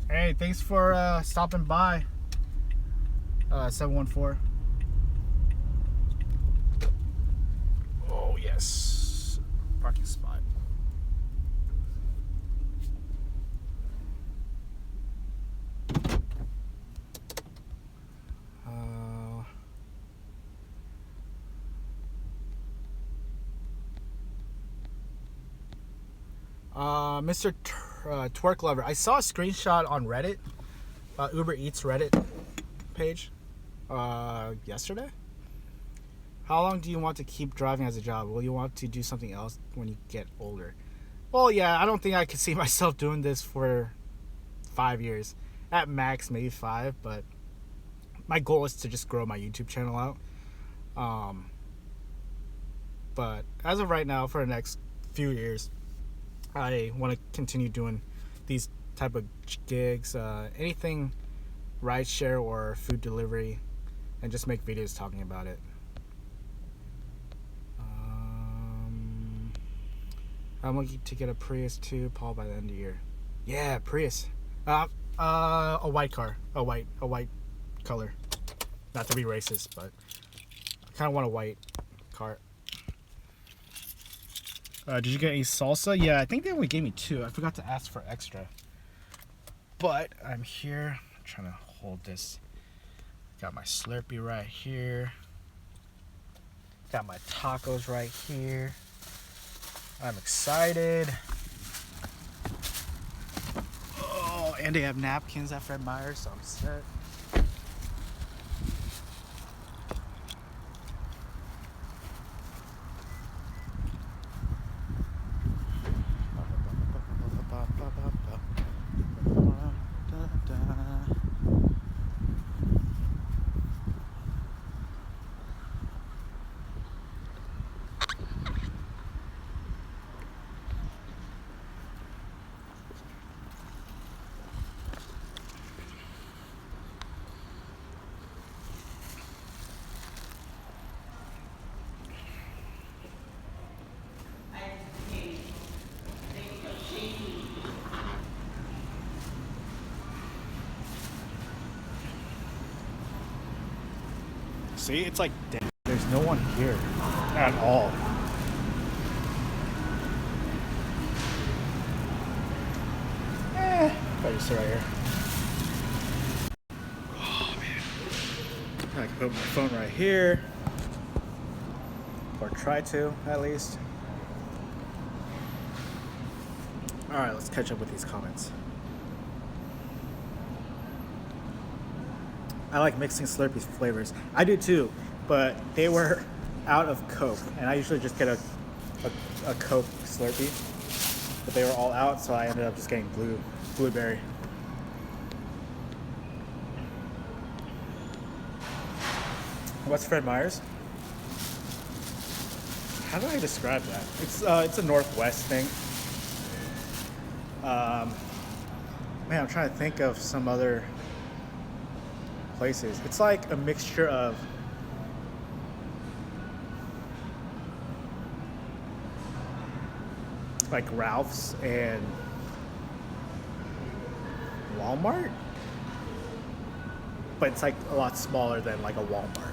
Speaker 1: Hey, thanks for stopping by. 714. Oh yes, parking spot. Mr. Twerk Lover. I saw a screenshot on Reddit, UberEATS Reddit page, yesterday. How long do you want to keep driving as a job? Will you want to do something else when you get older? Well, yeah, I don't think I could see myself doing this for 5 years. At max, maybe 5, but my goal is to just grow my YouTube channel out. But as of right now, for the next few years, I want to continue doing these type of gigs, anything rideshare or food delivery, and just make videos talking about it. I'm looking to get a Prius too, Paul, by the end of the year. Yeah, Prius. A white car, a white color. Not to be racist, but I kind of want a white car. Did you get any salsa? Yeah, I think they only gave me 2. I forgot to ask for extra. But I'm here. I'm trying to hold this. Got my Slurpee right here. Got my tacos right here. I'm excited. Oh, and they have napkins at Fred Meyer's, so I'm set. See, it's like dead. There's no one here at all. If I just sit right here. Oh man. I can put my phone right here. Or try to, at least. Alright, let's catch up with these comments. I like mixing Slurpee flavors. I do too, but they were out of Coke, and I usually just get a Coke Slurpee, but they were all out, so I ended up just getting blueberry. What's Fred Meyer's? How do I describe that? It's a Northwest thing. Man, I'm trying to think of some other places. It's like a mixture of like Ralph's and Walmart, but it's like a lot smaller than like a Walmart.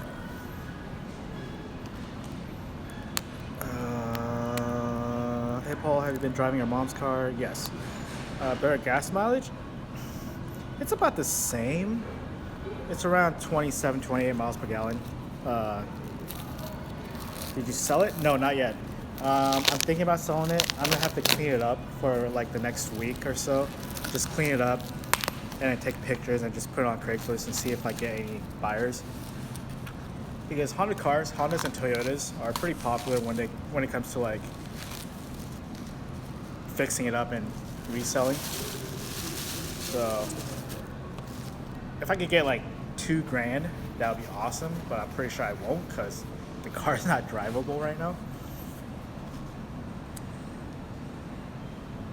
Speaker 1: Hey Paul, have you been driving your mom's car? Yes. Better gas mileage? It's about the same. It's around 27, 28 miles per gallon. Did you sell it? No, not yet.
Speaker 3: I'm thinking about selling it. I'm gonna have to clean it up for like the next week or so. Just clean it up and then take pictures and just put it on Craigslist and see if I get any buyers. Because Hondas and Toyotas are pretty popular when it comes to like fixing it up and reselling. So if I could get like $2,000, that would be awesome. But I'm pretty sure I won't because the car's not drivable right now.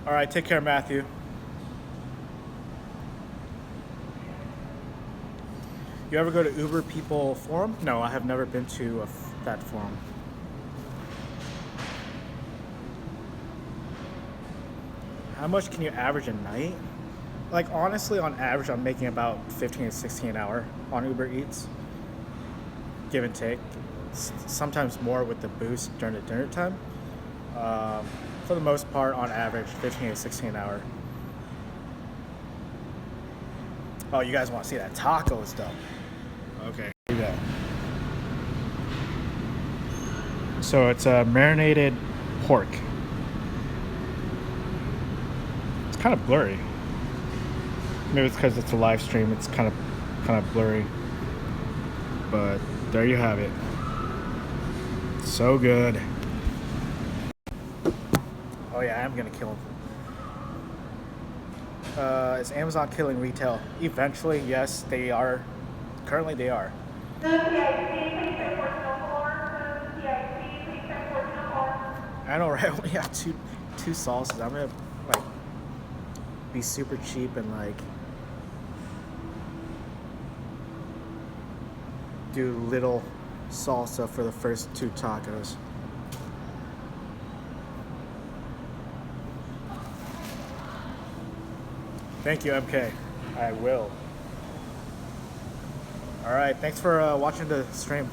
Speaker 3: All right, take care, Matthew. You ever go to Uber People Forum? No, I have never been to that forum. How much can you average a night? Like honestly, on average, I'm making about 15 to 16 an hour on UberEATS, give and take. Sometimes more with the boost during the dinner time. For the most part, on average, 15 to 16 an hour. Oh, you guys want to see that taco stuff? Okay, here we go. So it's a marinated pork. It's kind of blurry. Maybe it's because it's a live stream. It's kind of blurry. But there you have it. So good. Oh yeah, I am gonna kill him. Is Amazon killing retail? Eventually, yes, they are. Currently, they are. I know, right? I only have two sauces. I'm gonna like be super cheap and like do little salsa for the first 2 tacos. Thank you, MK. I will. All right, thanks for watching the stream.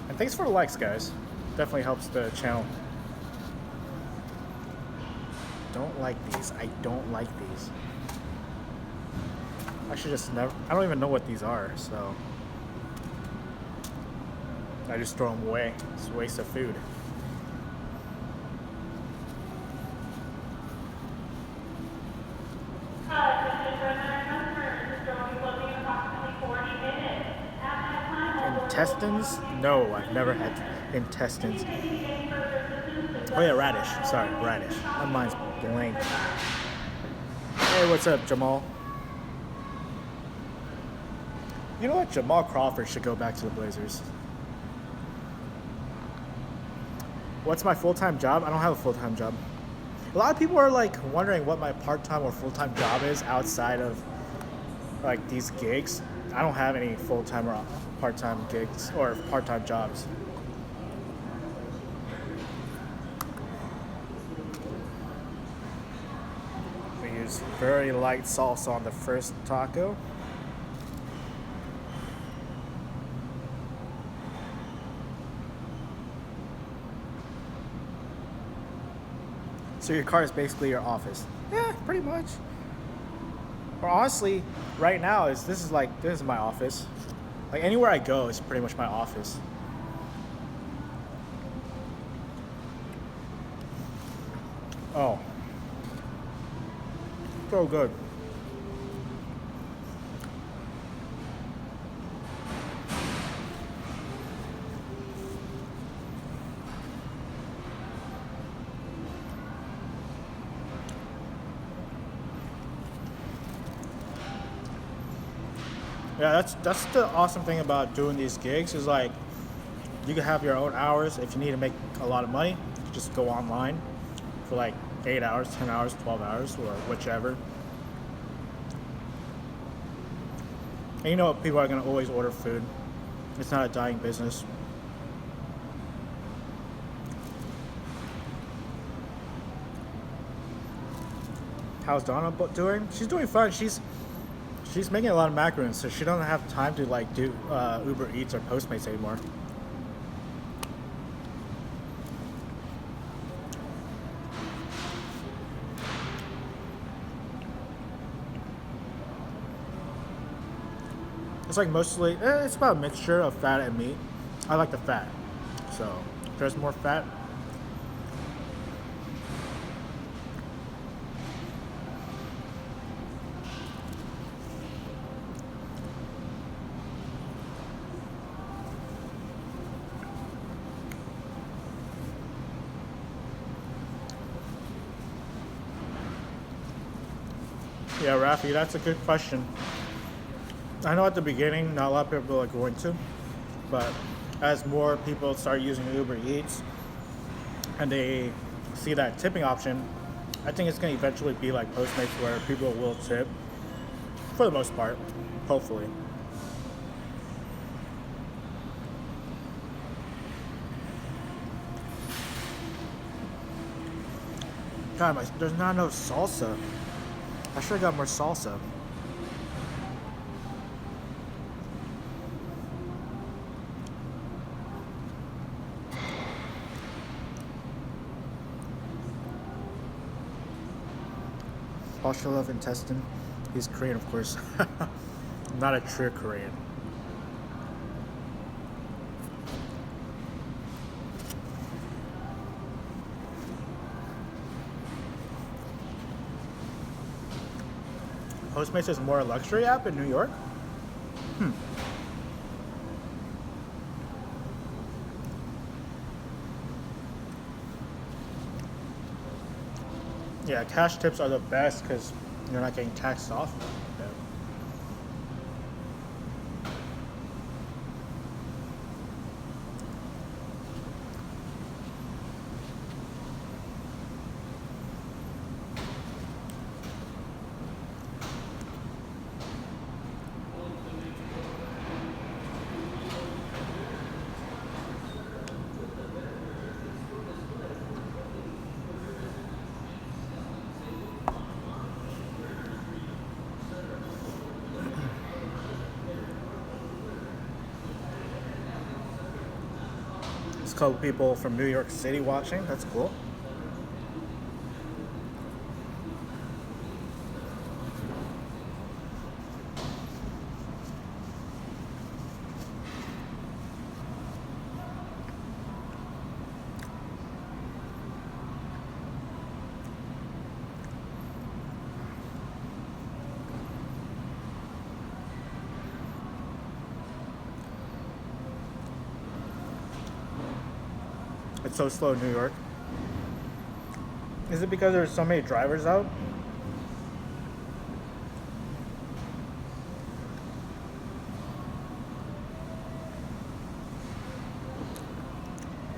Speaker 3: And thanks for the likes, guys. Definitely helps the channel. Don't like these. I don't like these. I should just never. I don't even know what these are, so I just throw them away. It's a waste of food. Intestines? No, I've never had intestines. Oh yeah, radish. Sorry, radish. My mind's blank. Hey, what's up, Jamal? You know what? Jamal Crawford should go back to the Blazers. What's my full-time job? I don't have a full-time job. A lot of people are like wondering what my part-time or full-time job is outside of like these gigs. I don't have any full-time or part-time gigs or part-time jobs. We use very light salsa on the first taco. So your car is basically your office. Yeah, pretty much. Or honestly, right now this is my office. Like anywhere I go is pretty much my office. Oh. So good. Yeah, that's the awesome thing about doing these gigs is like you can have your own hours. If you need to make a lot of money, just go online for like 8 hours, 10 hours, 12 hours, or whichever. And you know what? People are going to always order food. It's not a dying business. How's Donna doing? She's doing fine. She's making a lot of macarons, so she doesn't have time to like do Uber Eats or Postmates anymore.
Speaker 1: It's like mostly, it's about a mixture of fat and meat. I like the fat. So if there's more fat. Yeah, Rafi, that's a good question. I know at the beginning, not a lot of people are going to, but as more people start using Uber Eats and they see that tipping option, I think it's going to eventually be like Postmates where people will tip for the most part, hopefully. God, there's not enough salsa. I should have got more salsa. Also love intestine. He's Korean, of course. Not a true Korean. Postmates is more a luxury app in New York? Yeah, cash tips are the best because you're not getting taxed off. Yeah. It's a couple people from New York City watching. That's cool. It's so slow in New York. Is it because there's so many drivers out?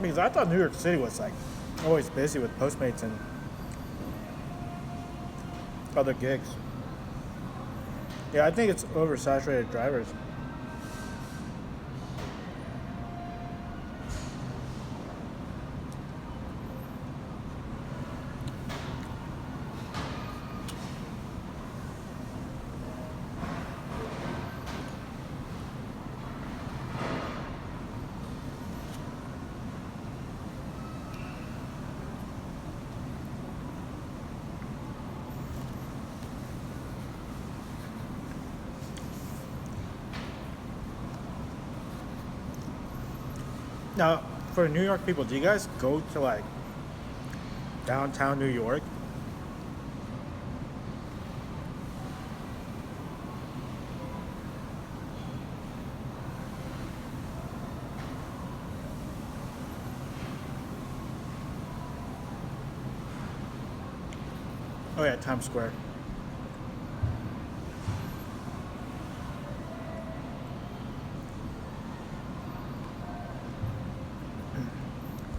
Speaker 1: Because I thought New York City was like always busy with Postmates and other gigs. Yeah, I think it's oversaturated drivers. Now, for New York people, do you guys go to like downtown New York? Oh yeah, Times Square.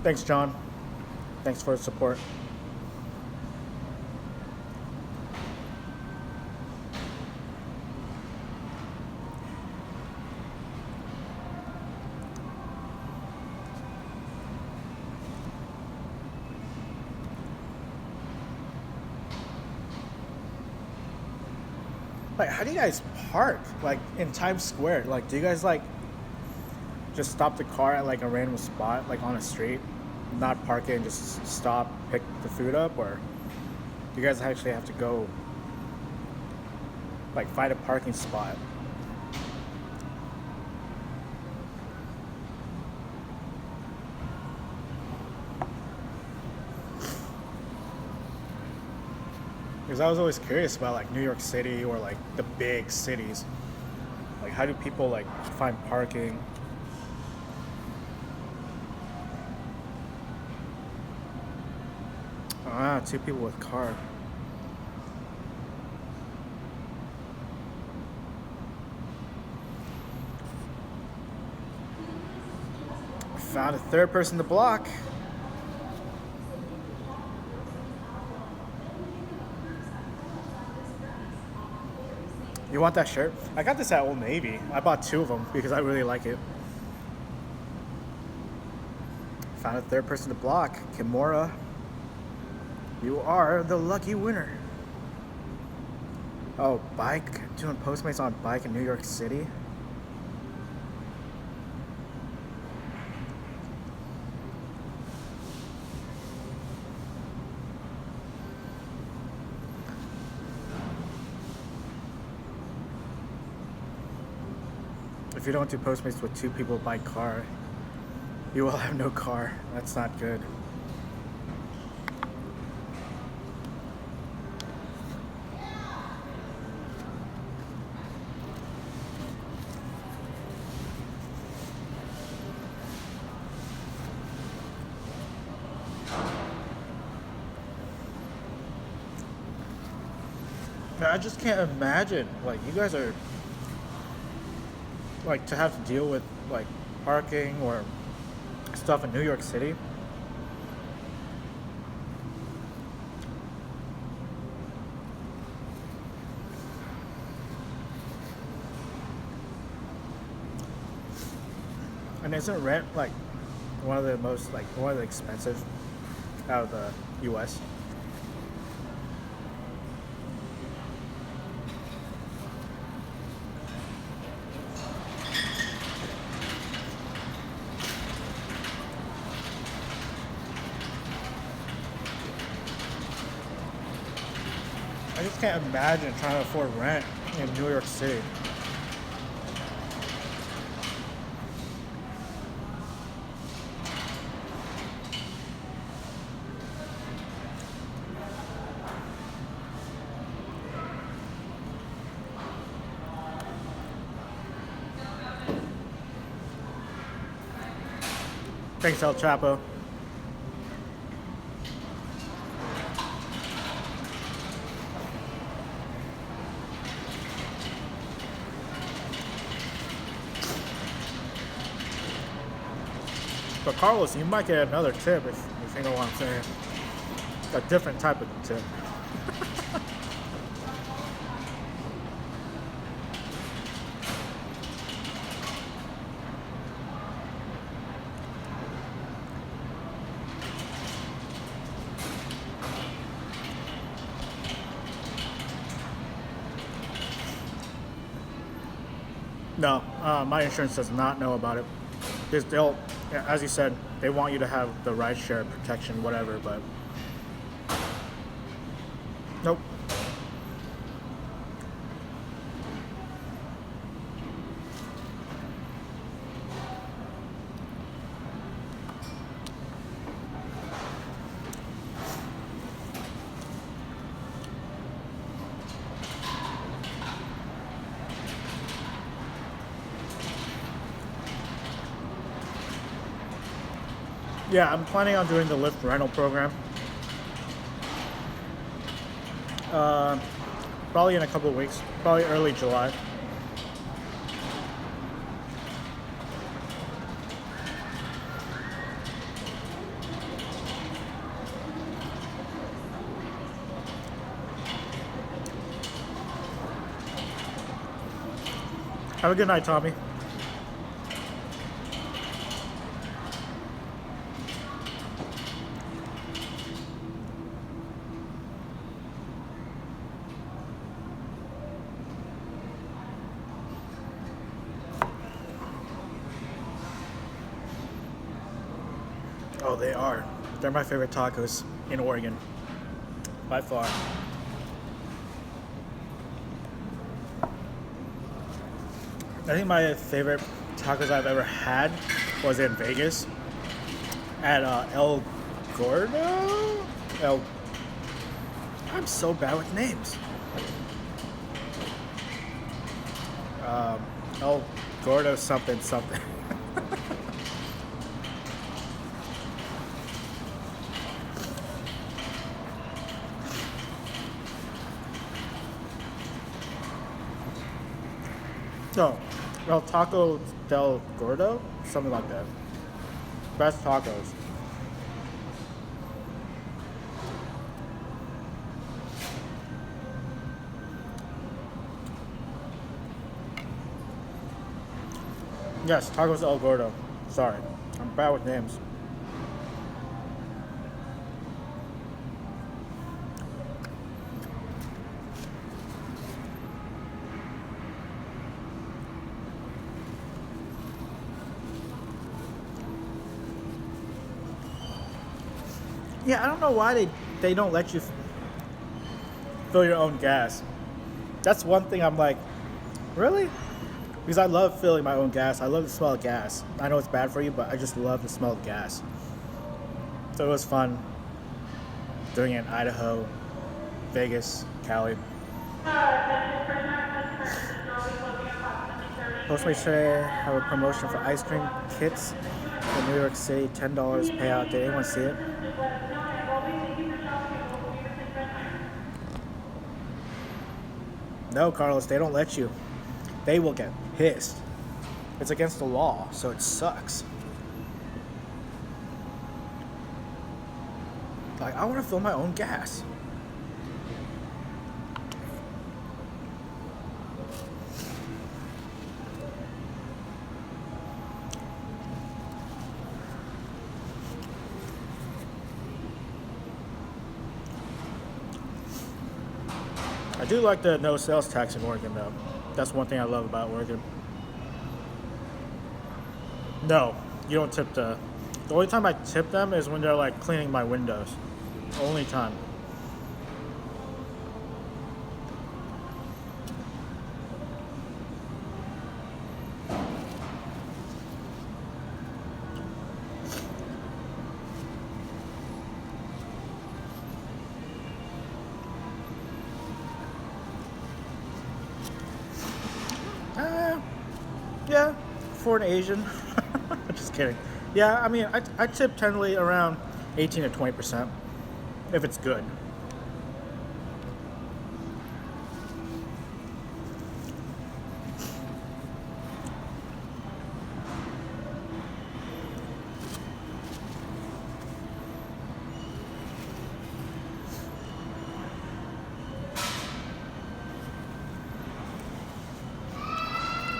Speaker 1: Thanks, John. Thanks for the support. Like, how do you guys park, like, in Times Square? Like, do you guys, like, just stop the car at, like, a random spot, like, on a street? Not park it and just stop, pick the food up? Or do you guys actually have to go, like, find a parking spot? Because I was always curious about like New York City or like the big cities. Like how do people like find parking? Ah, 2 people with car. Found a third person to block. You want that shirt? I got this at Old Navy. I bought 2 of them because I really like it. Found a third person to block. Kimura, you are the lucky winner. Oh, bike. Doing Postmates on bike in New York City. If you don't do Postmates with 2 people by car, you will have no car. That's not good. I just can't imagine, like, you guys are like to have to deal with like parking or stuff in New York City. And isn't rent like one of the expensive out of the US? I just can't imagine trying to afford rent in New York City. Thanks, El Chapo. But Carlos, you might get another tip if you know what I'm saying. A different type of tip. No, my insurance does not know about it. Because they'll, as you said, they want you to have the ride share protection, whatever, but nope. Yeah, I'm planning on doing the Lyft rental program. Probably in a couple of weeks, probably early July. Have a good night, Tommy. Oh, they are. They're my favorite tacos in Oregon, by far. I think my favorite tacos I've ever had was in Vegas at El Gordo?
Speaker 3: I'm so bad with names. El Gordo something something. No, El Taco del Gordo, something like that. Best tacos. Yes, Tacos El Gordo. Sorry, I'm bad with names. Yeah, I don't know why they don't let you fill your own gas. That's one thing I'm like, really? Because I love filling my own gas. I love the smell of gas. I know it's bad for you, but I just love the smell of gas. So it was fun doing it in Idaho, Vegas, Cali. Postmates today have a promotion for ice cream kits in New York City, $10 payout. Did anyone see it? No, Carlos, they don't let you. They will get pissed. It's against the law, so it sucks. Like, I want to fill my own gas. I do like the no sales tax in Oregon, though. That's one thing I love about Oregon. No, you don't tip the only time I tip them is when they're like cleaning my windows. Only time. Yeah, for an Asian. Just kidding. Yeah, I mean, I tip generally around 18 to 20% if it's good.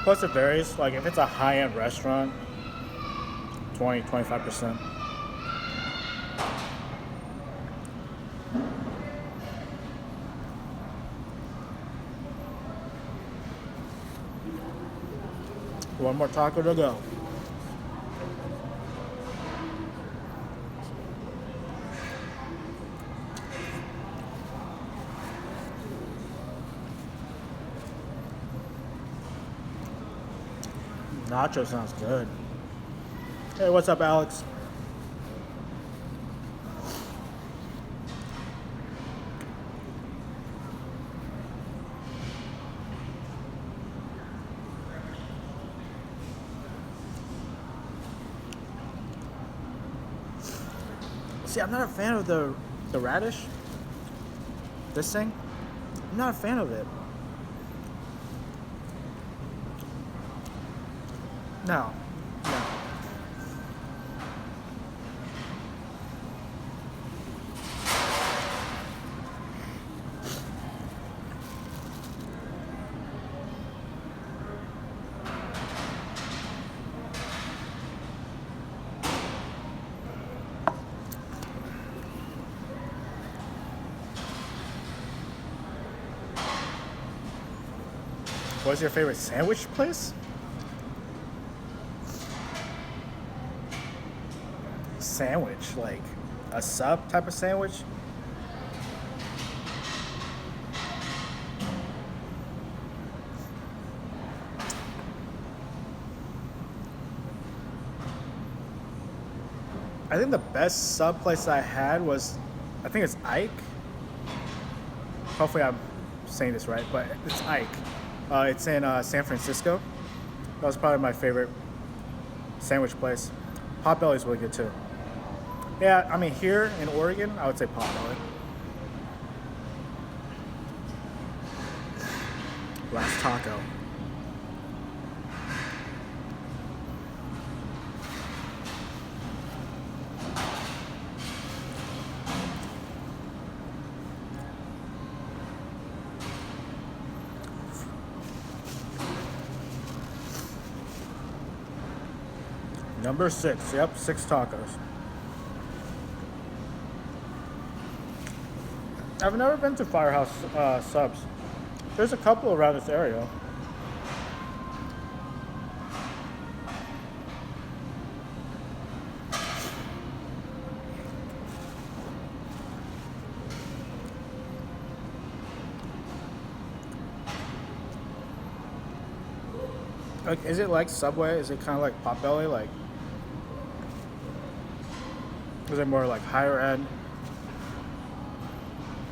Speaker 3: Plus it varies. Like if it's a high-end restaurant, 20-25%. One more taco to go. Nacho sounds good. Hey, what's up, Alex? See, I'm not a fan of the radish. This thing, I'm not a fan of it. No. What's your favorite sandwich place? Sandwich, like a sub type of sandwich? I think the best sub place I had was, I think it's Ike.
Speaker 1: Hopefully I'm saying this right, but it's Ike. It's in San Francisco. That was probably my favorite sandwich place. Potbelly is really good too. Yeah, I mean here in Oregon, I would say Potbelly. Last taco. Number 6. Yep, 6 tacos. I've never been to Firehouse Subs. There's a couple around this area. Like, is it like Subway? Is it kind of like Potbelly? Like, is it more like higher end?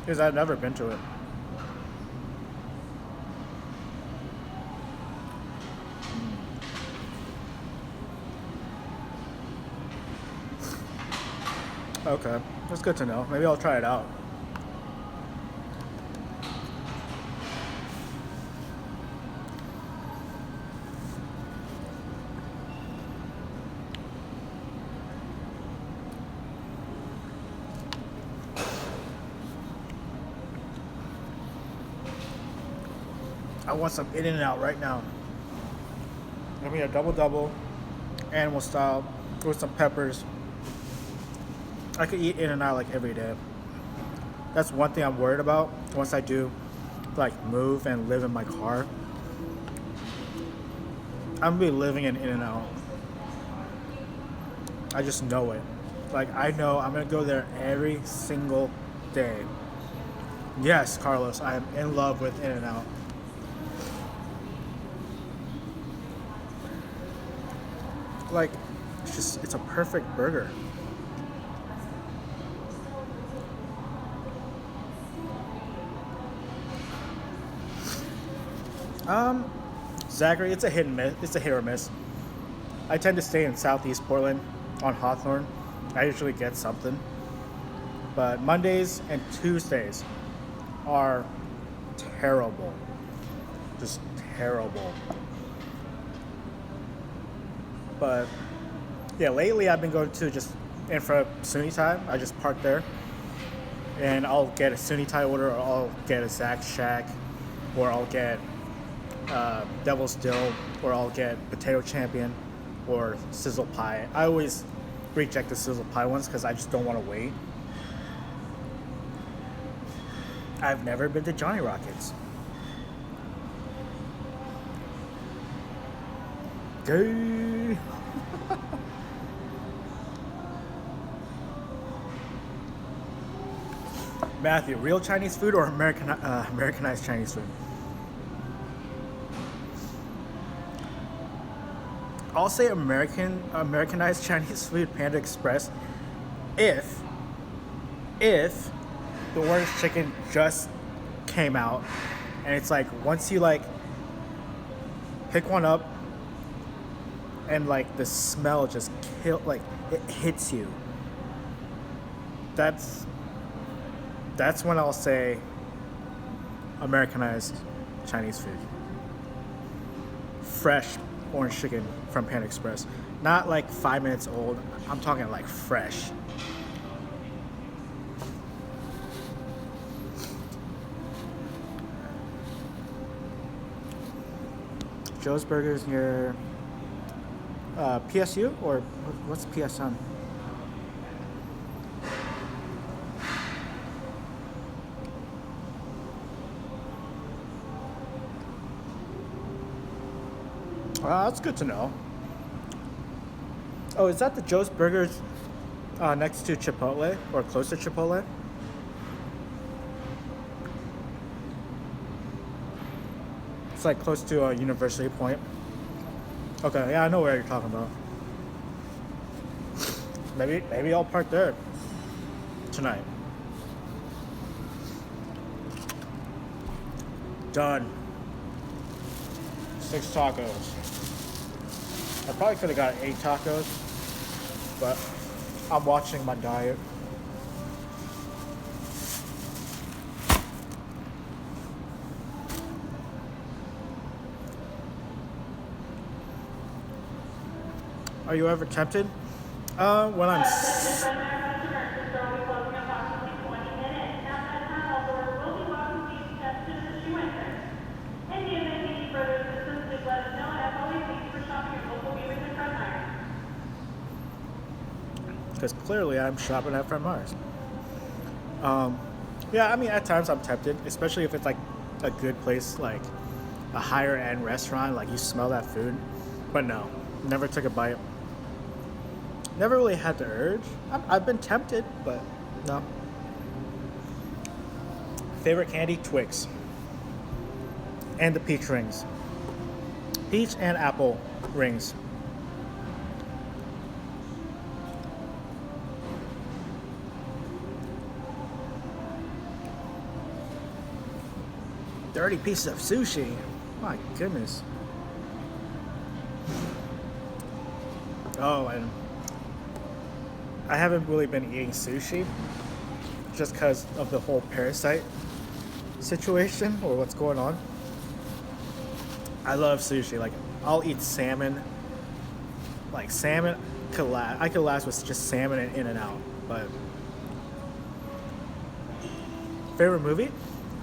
Speaker 1: Because I've never been to it. Okay, that's good to know. Maybe I'll try it out. I want some In-N-Out right now. Give me a double, animal style, with some peppers. I could eat In-N-Out like every day. That's one thing I'm worried about. Once I do like move and live in my car, I'm gonna be living in In-N-Out. I just know it. Like, I know I'm gonna go there every single day. Yes, Carlos, I am in love with In-N-Out. Like, it's a perfect burger. Zachary, it's a hit and miss. It's a hit or miss. I tend to stay in Southeast Portland on Hawthorne. I usually get something. But Mondays and Tuesdays are terrible. Just terrible. But yeah, lately I've been going to just in front of Sunny Thai. I just park there and I'll get a Sunny Thai order, or I'll get a Zack Shack, or I'll get Devil's Dill, or I'll get Potato Champion or Sizzle Pie. I always reject the Sizzle Pie ones because I just don't want to wait. I've never been to Johnny Rockets. Gay. Matthew, real Chinese food or Americanized Chinese food? I'll say Americanized Chinese food, Panda Express, if the word chicken just came out, and it's like once you like pick one up and like the smell just like it hits you. That's when I'll say Americanized Chinese food. Fresh orange chicken from Panda Express. Not like 5 minutes old. I'm talking like fresh. Joe's Burgers near PSU, or what's PSN? That's good to know. Oh, is that the Joe's Burgers next to Chipotle, or close to Chipotle? It's like close to University Point. Okay, yeah, I know where you're talking about. Maybe I'll park there tonight.
Speaker 3: Done. 6 tacos. I probably could have got 8 tacos, but I'm watching my diet. Are you ever tempted? When I'm because clearly I'm shopping at Fred Meyer's. Yeah, I mean, at times I'm tempted, especially if it's like a good place, like a higher end restaurant, like you smell that food. But no, never took a bite. Never really had the urge. I've been tempted, but no. Favorite candy? Twix. And the peach rings. Peach and apple rings. $30 pieces of sushi. My goodness. Oh, and I haven't really been eating sushi just because of the whole parasite situation or what's going on. I love sushi. Like, I'll eat salmon. Like, salmon could last. I could last with just salmon and In-N-Out. But favorite movie?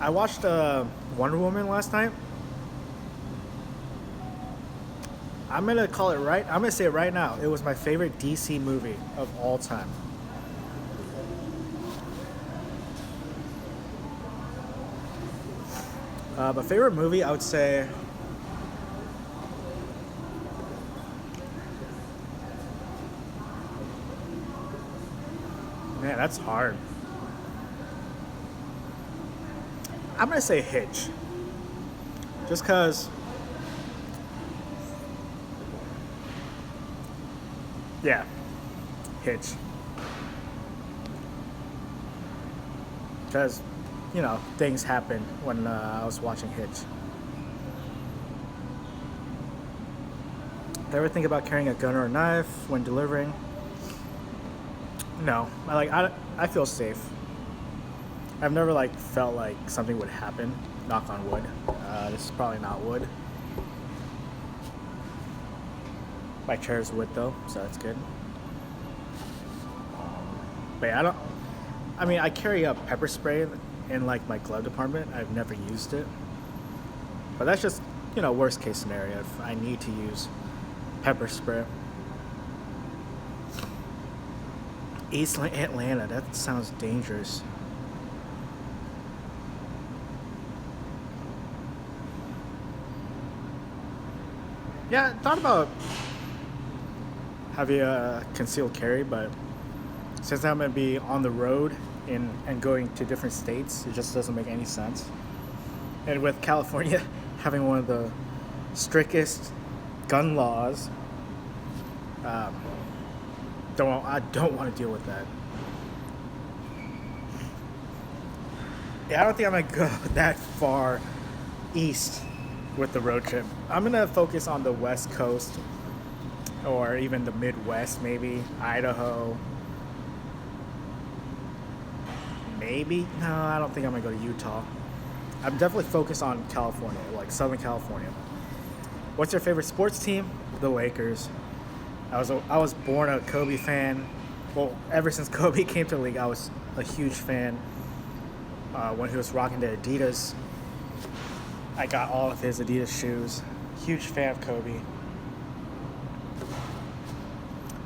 Speaker 3: I watched Wonder Woman last night. I'm gonna call it right. I'm gonna say it right now. It was my favorite DC movie of all time. But favorite movie, I would say. Man, that's hard. I'm gonna say Hitch. Just cause. Yeah, Hitch. Because, you know, things happened when I was watching Hitch. Ever think about carrying a gun or a knife when delivering? No, I feel safe. I've never felt like something would happen. Knock on wood. This is probably not wood. My chair is wood though, so that's good. But yeah, I carry a pepper spray in my glove department. I've never used it. But that's just, worst case scenario if I need to use pepper spray. East Atlanta, that sounds dangerous. Yeah, I thought about having a concealed carry, but since I'm going to be on the road and going to different states, it just doesn't make any sense. And with California having one of the strictest gun laws, I don't want to deal with that. Yeah, I don't think I'm going to go that far east with the road trip. I'm going to focus on the West Coast or even the Midwest, maybe Idaho. Maybe. No, I don't think I'm going to go to Utah. I'm definitely focused on California, Southern California. What's your favorite sports team? The Lakers. I was born a Kobe fan. Well, ever since Kobe came to the league, I was a huge fan. When he was rocking the Adidas, I got all of his Adidas shoes. Huge fan of Kobe.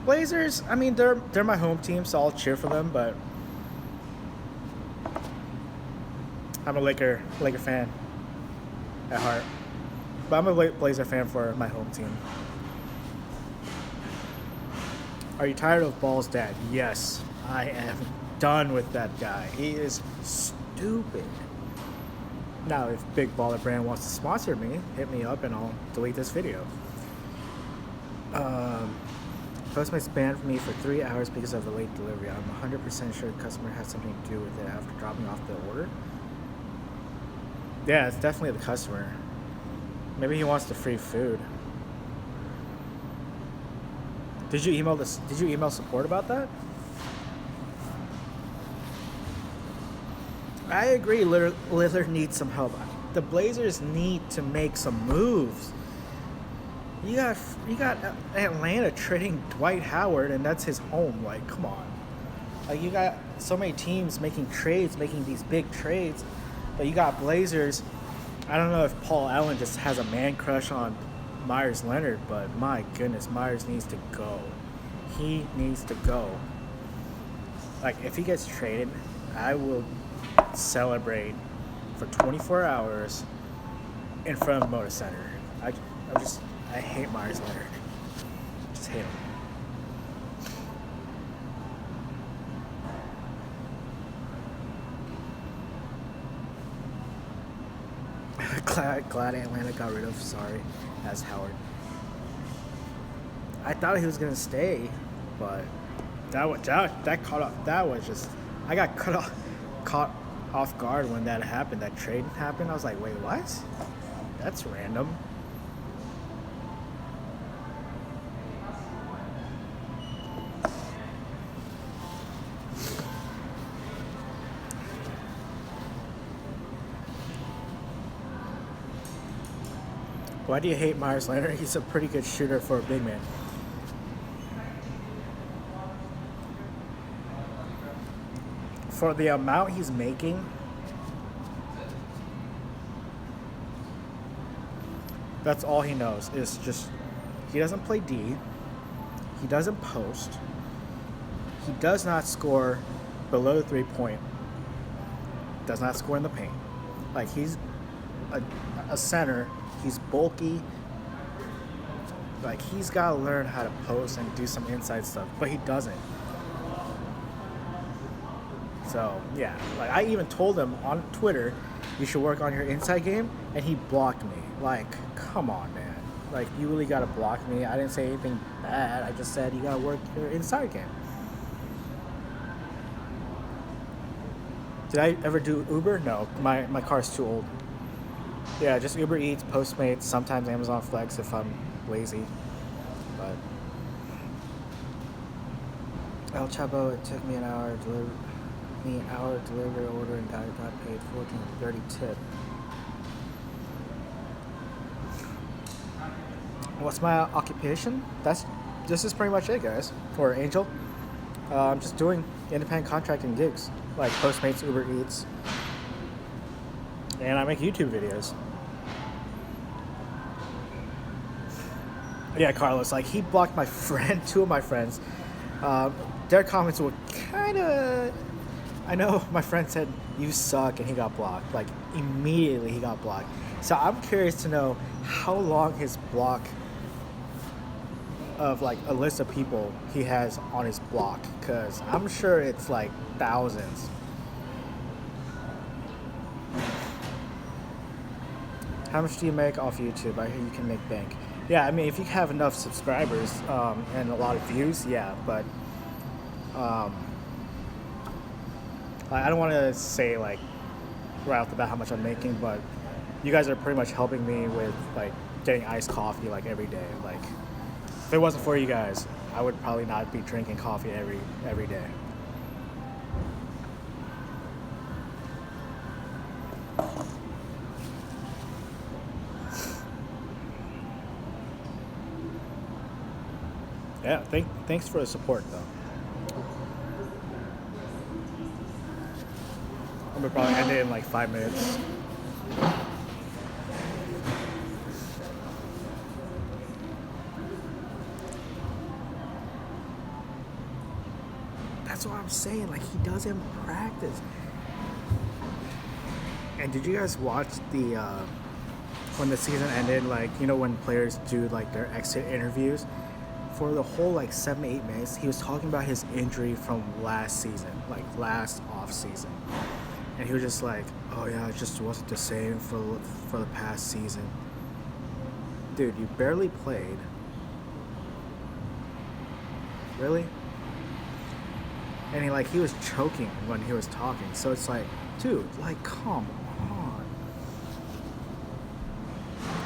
Speaker 3: Blazers, they're my home team, so I'll cheer for them, but I'm a Laker fan at heart. But I'm a Blazer fan for my home team. Are you tired of Ball's dad? Yes, I am done with that guy. He is stupid. Now, if Big Baller Brand wants to sponsor me, hit me up and I'll delete this video. Postmates banned me for 3 hours because of the late delivery. I'm 100% sure the customer had something to do with it after dropping off the order. Yeah, it's definitely the customer. Maybe he wants the free food. Did you email this? Did you email support about that? I agree. Lillard needs some help. The Blazers need to make some moves. You got Atlanta trading Dwight Howard, and that's his home. Like, come on. Like, you got so many teams making trades, making these big trades, but you got Blazers. I don't know if Paul Allen just has a man crush on Myers Leonard, but my goodness, Myers needs to go. He needs to go. Like, if he gets traded, I will celebrate for 24 hours in front of Moda Center. I hate Myers Leonard. Just hate him. Glad Atlanta got rid of Sorry as Howard. I thought he was gonna stay, but that caught off. That was just I got caught off guard when that happened. That trade happened. I was like, wait, what? That's random. Why do you hate Myers Leonard? He's a pretty good shooter for a big man. For the amount he's making, that's all he knows. Is just he doesn't play D. He doesn't post. He does not score below the 3-point. Does not score in the paint. Like, he's a center. He's bulky. Like, he's got to learn how to post and do some inside stuff, but he doesn't. So, yeah. Like, I even told him on Twitter, you should work on your inside game, and he blocked me. Like, come on, man. Like, you really got to block me. I didn't say anything bad. I just said you got to work your inside game. Did I ever do Uber? No. My car's too old. Yeah, just UberEATS, Postmates, sometimes Amazon Flex if I'm lazy. But El Chavo, it took me an hour to deliver the order and got paid $14.30 tip. What's my occupation? This is pretty much it, guys. For Angel, I'm just doing independent contracting gigs like Postmates, UberEATS, and I make YouTube videos. Yeah, Carlos, like, he blocked my friend, two of my friends. Their comments were kind of, I know my friend said, you suck, and he got blocked. Like, immediately he got blocked. So I'm curious to know how long his block of, like, a list of people he has on his block, because I'm sure it's, like, thousands. How much do you make off YouTube? I hear you can make bank. Yeah, I mean, if you have enough subscribers and a lot of views, yeah, but I don't want to say, like, right off the bat how much I'm making, but you guys are pretty much helping me with, like, getting iced coffee, like, every day. Like, if it wasn't for you guys, I would probably not be drinking coffee every day. Yeah, thanks for the support, though. I'm gonna probably end it in like 5 minutes. That's what I'm saying. Like, he doesn't practice. And did you guys watch the when the season ended? Like, you know, when players do like their exit interviews. For the whole, like, 7-8 minutes, he was talking about his injury from last season, like, last off season. And he was just like, oh yeah, it just wasn't the same for the past season. Dude, you barely played. Really? And he was choking when he was talking. So it's like, dude, like, come on.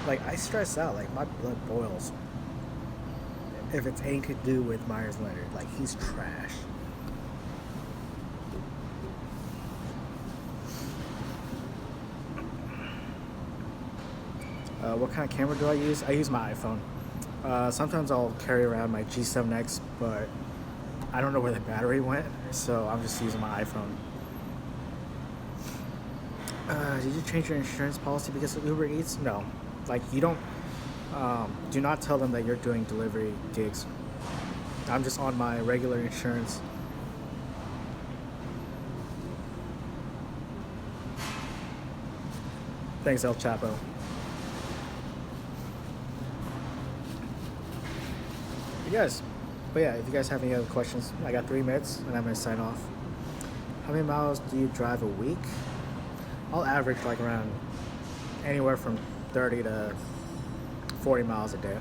Speaker 3: Like, I stress out. Like, my blood boils if it's anything to do with Myers Leonard. Like, he's trash. What kind of camera do I use? I use my iPhone. Sometimes I'll carry around my G7X, but I don't know where the battery went, so I'm just using my iPhone. Did you change your insurance policy because of Uber Eats? No. Like, you don't, do not tell them that you're doing delivery gigs. I'm just on my regular insurance. Thanks, El Chapo. But yeah, if you guys have any other questions, I got 3 minutes and I'm gonna sign off. How many miles do you drive a week? I'll average like around anywhere from 30 to 40 miles a day.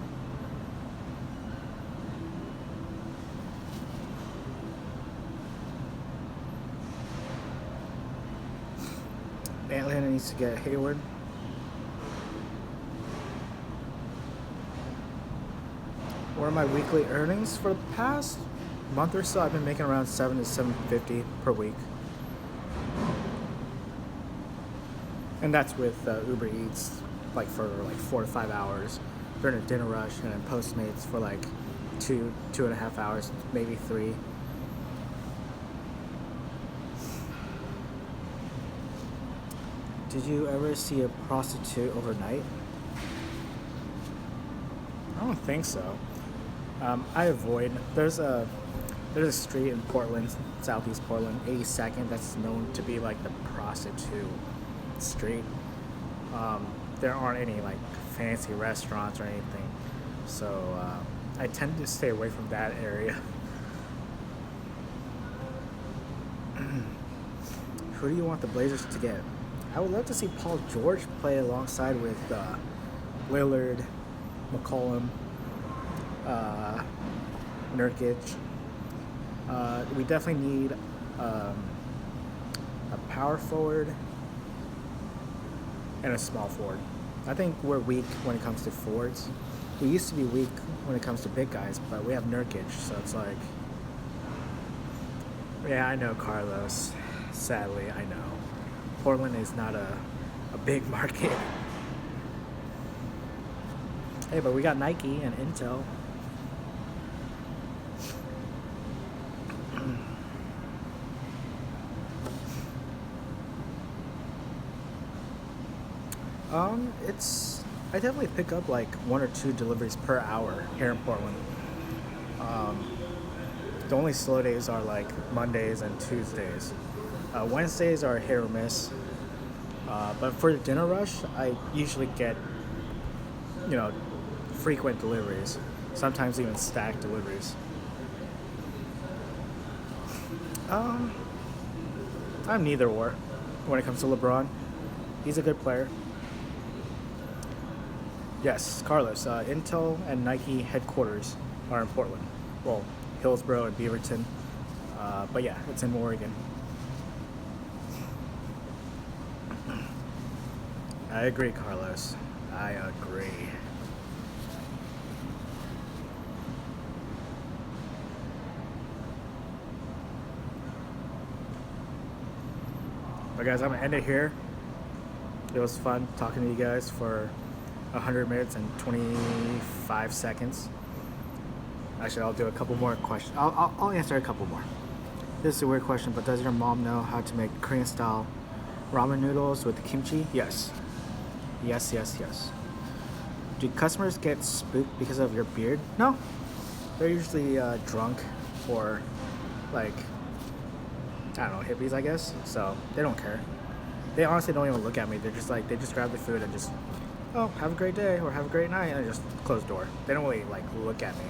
Speaker 3: Atlanta needs to get Hayward. What are my weekly earnings? For the past month or so, I've been making around $7 to $7.50 per week. And that's with Uber Eats, like for like 4 to 5 hours during a dinner rush, and then Postmates for like 2.5 hours, maybe 3. Did you ever see a prostitute overnight? I don't think so. I avoid. There's a street in Portland, Southeast Portland, 82nd, that's known to be like the prostitute street. There aren't any like fancy restaurants or anything, so I tend to stay away from that area. Who do you want the Blazers to get? I would love to see Paul George play alongside with Lillard, McCollum, Nurkic. We definitely need a power forward and a small forward. I think we're weak when it comes to forwards. We used to be weak when it comes to big guys, but we have Nurkic, so it's like... Yeah, I know, Carlos. Sadly, I know. Portland is not a big market. Hey, but we got Nike and Intel. I definitely pick up like 1 or 2 deliveries per hour here in Portland. The only slow days are like Mondays and Tuesdays. Wednesdays are hit or miss. But for the dinner rush, I usually get, frequent deliveries. Sometimes even stacked deliveries. I'm neither or when it comes to LeBron. He's a good player. Yes, Carlos, Intel and Nike headquarters are in Portland. Well, Hillsborough and Beaverton. But yeah, it's in Oregon. I agree, Carlos. I agree. But guys, I'm gonna end it here. It was fun talking to you guys for 100 minutes and 25 seconds. Actually, I'll do a couple more questions. I'll answer a couple more. This is a weird question, but does your mom know how to make Korean style ramen noodles with kimchi? Yes. Yes. Do customers get spooked because of your beard? No. They're usually drunk or like, I don't know, hippies, I guess. So they don't care. They honestly don't even look at me. They're just like, they just grab the food and just, oh, have a great day or have a great night, and just close the door. They don't really like look at me.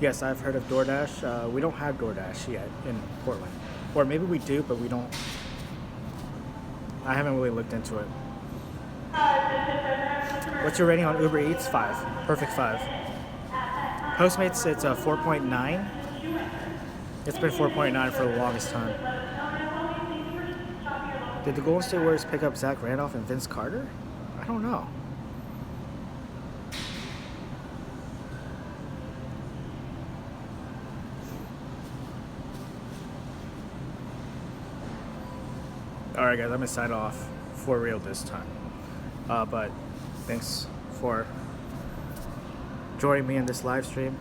Speaker 3: Yes, I've heard of DoorDash. We don't have DoorDash yet in Portland. Or maybe we do, but we don't. I haven't really looked into it. What's your rating on Uber Eats? 5. Perfect 5. Postmates, it's a 4.9. It's been 4.9 for the longest time. Did the Golden State Warriors pick up Zach Randolph and Vince Carter? I don't know. Alright guys, I'm gonna sign off for real this time. But thanks for joining me in this live stream.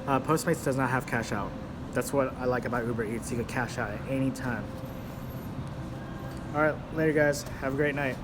Speaker 3: Postmates does not have cash out. That's what I like about UberEATS. You can cash out at any time. Alright, later guys. Have a great night.